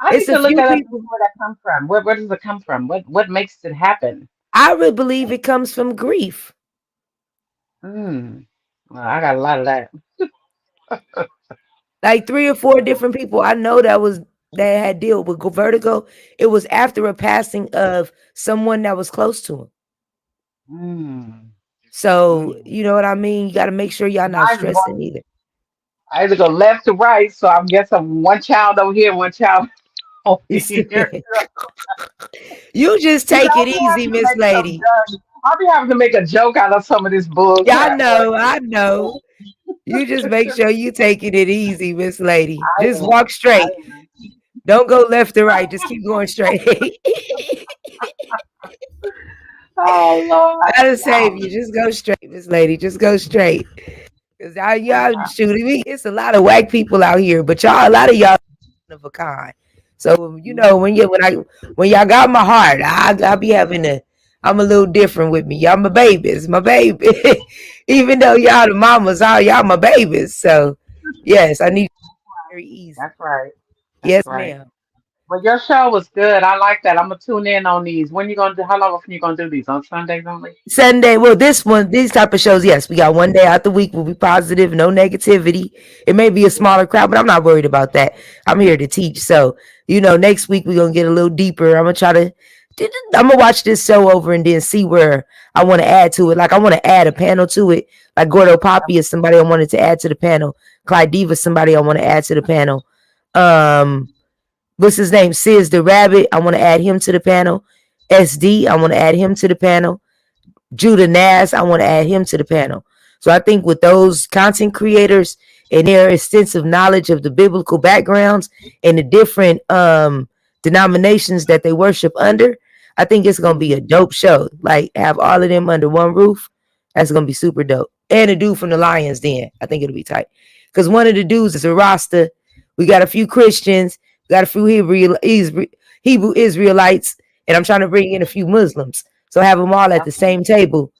I need it's a to look few that up and people. see where that comes from. Where does it come from? What makes it happen? I would believe it comes from grief. Mm. Well, I got a lot of that. Like 3 or 4 different people I know that had dealt with vertigo. It was after a passing of someone that was close to him. Mm. So Mm. you know what I mean. You got to make sure y'all not Mine is stressing going. either. I either go left to right, so I guess I'm one child over here, one child over It's here. you just You know, take I'll it be easy, having to Miss make some. Lady. I'll be having to make a joke out of some of this bull Yeah, I crap, boy. know, I know. You just make sure you taking it easy, Miss Lady. I Just am. walk I straight. am. Don't go left or right. Just keep going straight. Oh Lord. That'll save you. Just go straight, Miss Lady. Just go straight. Cause y'all shooting me. It's a lot of whack people out here, but a lot of y'all one of a kind. So you know Mm. when y'all got my heart, I be having a. I'm a little different with me. Y'all my babies, my baby. Even though y'all the mamas, y'all my babies. So yes, I need very easy. That's right. That's Yes, right. ma'am. Well, your show was good. I like that. I'm gonna tune in on these. When you gonna do? How long often you gonna do these? On Sundays only? Sunday. Well, these type of shows, yes, we got one day out the week. Will be positive, no negativity. It may be a Yeah. smaller crowd, but I'm not worried about that. I'm here to teach. So, next week we're gonna get a little deeper. I'm gonna watch this show over and then see where I want to add to it. Like I want to add a panel to it. Like Gordo Poppy is somebody I wanted to add to the panel. Clyde Diva is somebody I want to add to the panel. Um, what's his name? Sis the Rabbit. I want to add him to the panel. SD. I want to add him to the panel. Judah Nas, I want to add him to the panel. So I think with those content creators and their extensive knowledge of the biblical backgrounds and the different denominations that they worship under, I think it's gonna be a dope show. Like have all of them under one roof. That's gonna be super dope. And a dude from the Lions Den. I think it'll be tight. Because one of the dudes is a Rasta. We got a few Christians, we got a few Hebrew Israelites, and I'm trying to bring in a few Muslims. So have them all at the Okay. same table,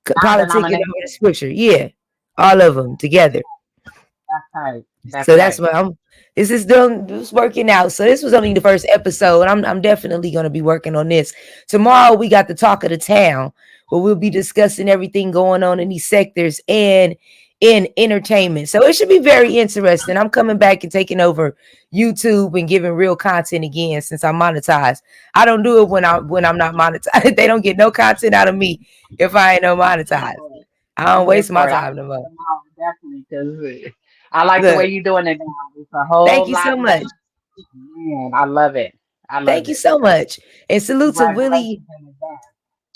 politicking over the Non-denomination. scripture. Yeah, all of them together. That's right. That's So that's right. what I'm. This is done. This working out. So this was only the first episode. I'm definitely gonna be working on this. Tomorrow we got the talk of the town, where we'll be discussing everything going on in these sectors and in entertainment. So it should be very interesting. I'm coming back and taking over YouTube and giving real content again since I'm monetized. I don't do it when I'm not monetized. They don't get no content out of me if I ain't no I'm here monetized. for it. I I'm don't here waste my for it. I'm time no more. definitely because I like the way Look, you're doing it now. It's a thank whole you so lot more. much. Man, I love it. I love Thank you it. so much. And salute to Willie. Congratulations in advance.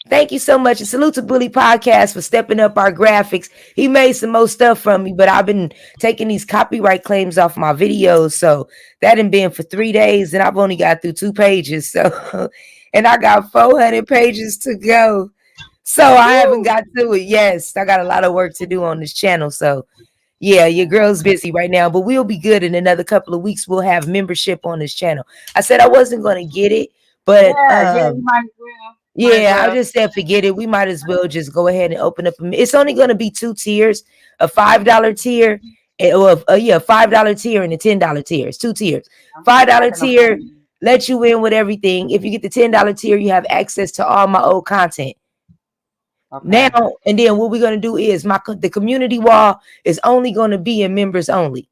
Thank you so much. And salute to Bully Podcast for stepping up our graphics. He made some more stuff from me, but I've been taking these copyright claims off my videos. So that done been for 3 days, and I've only got through 2 pages. So and I got 400 pages to go. So I haven't Woo! got to it. Yes, I got a lot of work to do on this channel. So yeah, your girl's busy right now, but we'll be good in another couple of weeks. We'll have membership on this channel. I said I wasn't gonna get it, but Yeah, you might as well. Might as yeah, I well. just said forget it. We might as well just go ahead and open up. It's only going to be 2 tiers: a $5 tier, or $5 tier and a $10 tier. It's 2 tiers. Okay, I $5 can tier afford it. lets you in with everything. If you get the $10 tier, you have access to all my old content. Now Okay. and then, what we're going to do is the community wall is only going to be in members only,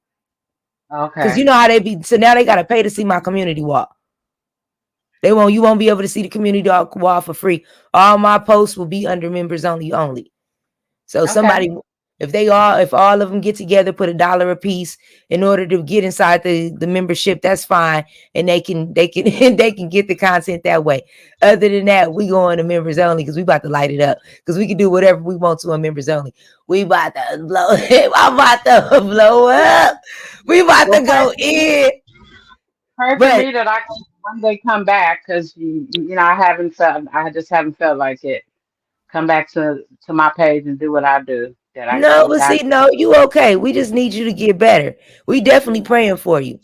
because you Okay. know how they be. So now they got to pay to see my community wall. You won't be able to see the community wall for free. All my posts will be under members only. So Okay. if all of them get together, put $1 a piece in order to get inside the membership, that's fine. And they can they can get the content that way. Other than that, we go into members only because we about to light it up. Because we can do whatever we want to on members only. We about to blow I'm about to blow up. We about Well, to go in. pray for But me that I can one day come back because I haven't felt. I just haven't felt like it come back to my page and do what I do. That I No, what but God. see, no, you okay. We just need you to get better. We definitely praying for you.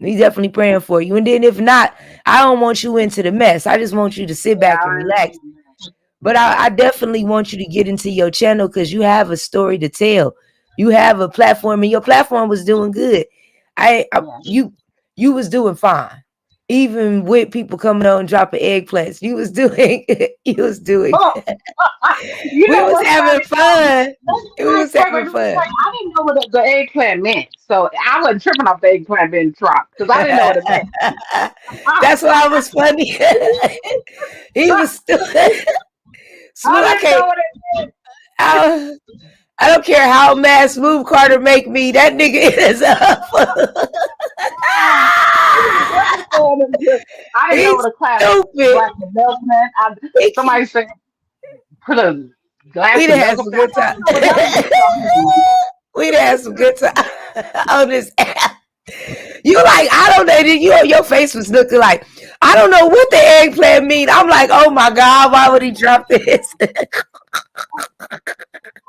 We definitely praying for you. And then if not, I don't want you into the mess. I just want you to sit Yeah, back and I relax. understand that. But I definitely want you to get into your channel because you have a story to tell. You have a platform, and your platform was doing good. Yeah. You was doing fine, even with people coming on and dropping eggplants. You was doing you was doing. You We know was what's having funny fun. though? We was having fun. I didn't know what the eggplant meant, so I wasn't tripping off the eggplant being dropped because I didn't know what it meant. That's why I was funny. He was still smooth. I I didn't know can't. what it meant. I, I don't care how mad Smooth Carter make me. That nigga is up. I didn't know He's what a class stupid. glass of milk meant. He, Somebody said put a glass we of done milk had up some there. I good time. don't know what that means. We done had some good time on this app. You like, I don't know. Your face was looking like, I don't know what the eggplant mean. I'm like, oh my God, why would he drop this?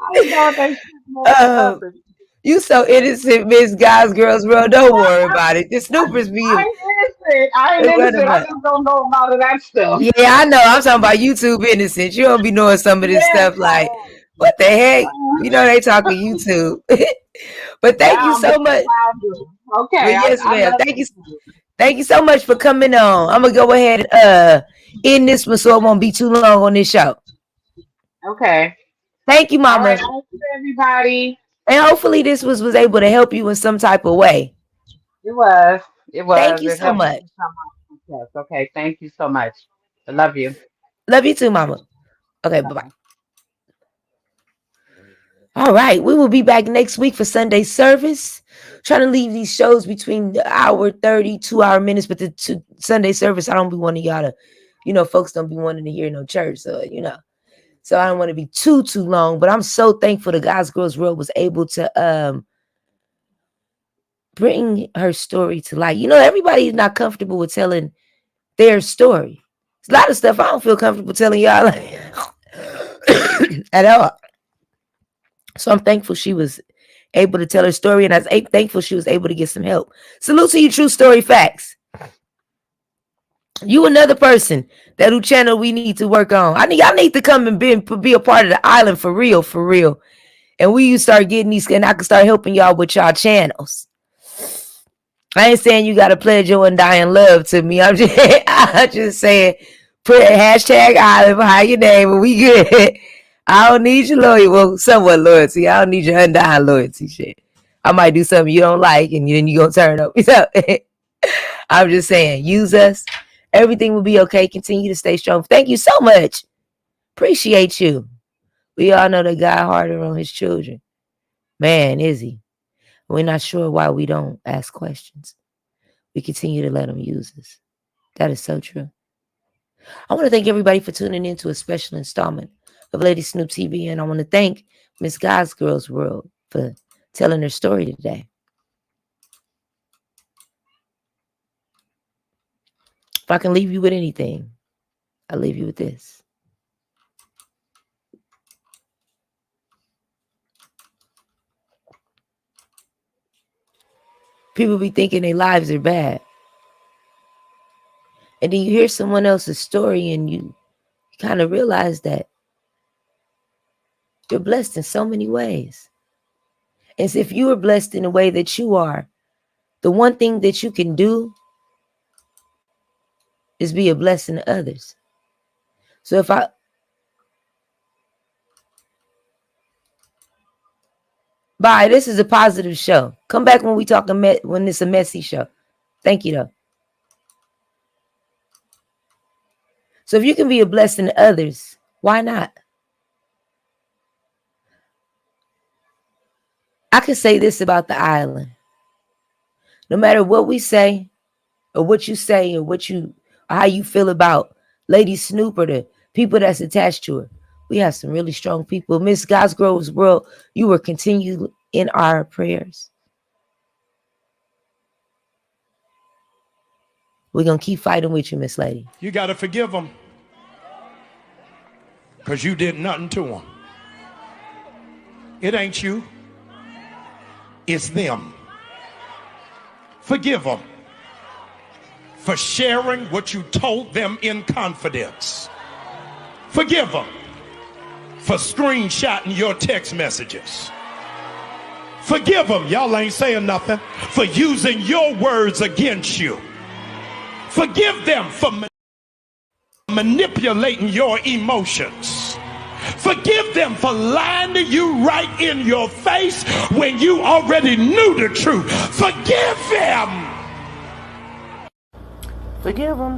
I didn't know what they meant for uh, nothing. you so innocent, Miss Guys, Girls World. Don't worry about it. The snoopers I be ain't innocent. I ain't run innocent. them I up. just don't know about all of that stuff. Yeah, I know. I'm talking about YouTube innocent. You don't be knowing some of this Yes, stuff. Like, what the heck? You know they talking YouTube. But thank you now I'm so just much. allowed to. Well, Okay, yes, I ma'am. love Thank you. you. Thank you so much for coming on. I'm gonna go ahead and end this one so it won't be too long on this show. Okay. Thank you, All right. Mama. Thank you, everybody. And hopefully this was able to help you in some type of way. It was. It Thank was. you It so helped me much. to come out. Yes. Okay. Thank you so much. I love you. Love you too, Mama. Okay, bye bye. Bye-bye. All right, we will be back next week for Sunday service. Trying to leave these shows between the hour 30, 2 hour minutes, but the Sunday service, I don't be wanting y'all to, folks don't be wanting to hear no church. So I don't want to be too long. But I'm so thankful the God's Girls World was able to bring her story to light. Everybody's not comfortable with telling their story. There's a lot of stuff I don't feel comfortable telling y'all at all. So I'm thankful she was able to tell her story, and I was thankful she was able to get some help. Salute to you, True Story Facts. You another person that who channel we need to work on. Y'all need to come and be a part of the island for real. And you start getting these, and I can start helping y'all with y'all channels. I ain't saying you gotta pledge your undying love to me. I'm just saying put a hashtag island behind your name and we good. I don't need your loyalty. Well, somewhat loyalty. I don't need your undying loyalty shit. I might do something you don't like and then you gonna turn up. I'm just saying, use us. Everything will be okay. Continue to stay strong. Thank you so much. Appreciate you. We all know that God harder on his children. Man, is he? We're not sure why we don't ask questions. We continue to let him use us. That is so true. I want to thank everybody for tuning in to a special installment of Lady Snoop TV. And I want to thank Miss God's Girls World for telling her story today. If I can leave you with anything, I'll leave you with this. People be thinking their lives are bad. And then you hear someone else's story and you kind of realize that you're blessed in so many ways. As if you are blessed in the way that you are, the one thing that you can do is be a blessing to others. So bye, this is a positive show. Come back when we talk when it's a messy show. Thank you though. So if you can be a blessing to others, why not? I can say this about the island. No matter what we say, or what you say, or how you feel about Lady Snoop or the people that's attached to her, we have some really strong people. Miss Cosgrove's World, you will continue in our prayers. We're gonna keep fighting with you, Miss Lady. You got to forgive them. because you did nothing to them. It ain't you. It's them. Forgive them for sharing what you told them in confidence. Forgive them for screenshotting your text messages. Forgive them, y'all ain't saying nothing, for using your words against you. Forgive them for manipulating your emotions. Forgive them for lying to you right in your face when you already knew the truth. Forgive them. Forgive them.